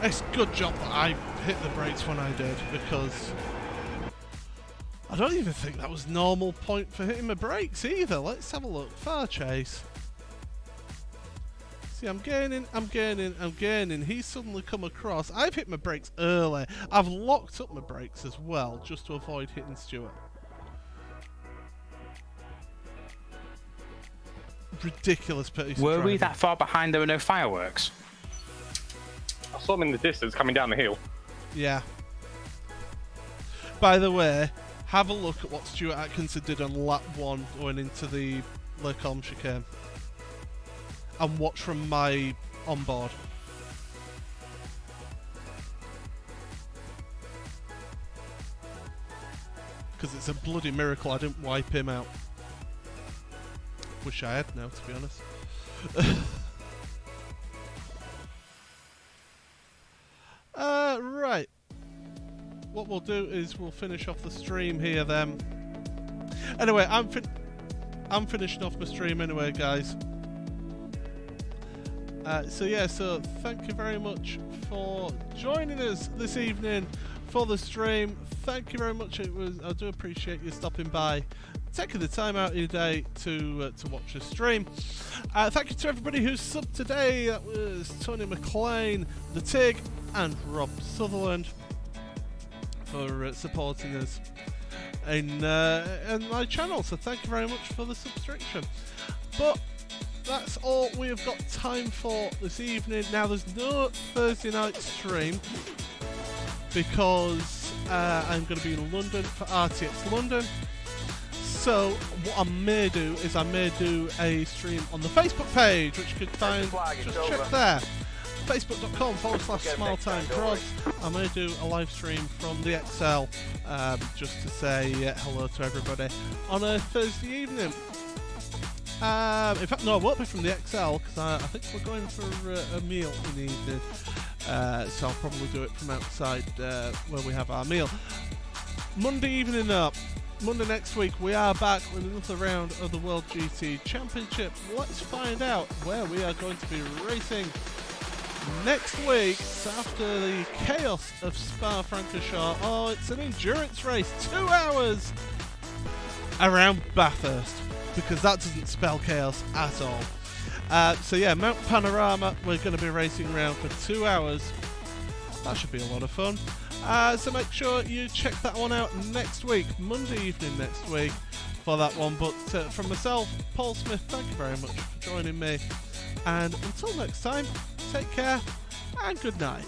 It's a good job that I hit the brakes when I did, because I don't even think that was normal point for hitting my brakes either. Let's have a look. Far chase. See, I'm gaining. He's suddenly come across. I've hit my brakes early. I've locked up my brakes as well, just to avoid hitting Stuart. Ridiculous piece of Were driving. we that far behind there were no fireworks? I saw him in the distance coming down the hill. Yeah. By the way, have a look at what Stuart Atkinson did on lap 1 going into the Lecom chicane. And watch from my onboard. Because it's a bloody miracle I didn't wipe him out. Wish I had now, to be honest. Right. What we'll do is we'll finish off the stream here then. Anyway, I'm finishing off my stream anyway, guys. So yeah, so thank you very much for joining us this evening for the stream. Thank you very much. I do appreciate you stopping by, taking the time out of your day to watch the stream. Thank you to everybody who subbed today. That was Tony McLean, The Tig, and Rob Sutherland for supporting us in my channel. So thank you very much for the subscription. But that's all we have got time for this evening. Now, there's no Thursday night stream because I'm going to be in London for RTX London. So what I may do is I may do a stream on the Facebook page, which you can find, just check there, facebook.com/SmileTimeProds. I may do a live stream from the XL just to say hello to everybody on a Thursday evening. In fact, no, I won't be from the XL because I think we're going for a meal in the evening. So I'll probably do it from outside where we have our meal. Monday evening up. Monday next week, we are back with another round of the World GT Championship. Let's find out where we are going to be racing next week. So after the chaos of Spa-Francorchamps, oh, it's an endurance race, 2 hours around Bathurst, because that doesn't spell chaos at all. So yeah, Mount Panorama, we're going to be racing around for 2 hours. That should be a lot of fun. So make sure you check that one out next week, Monday evening next week, for that one. But from myself, Paul Smith, thank you very much for joining me. And until next time, take care and good night.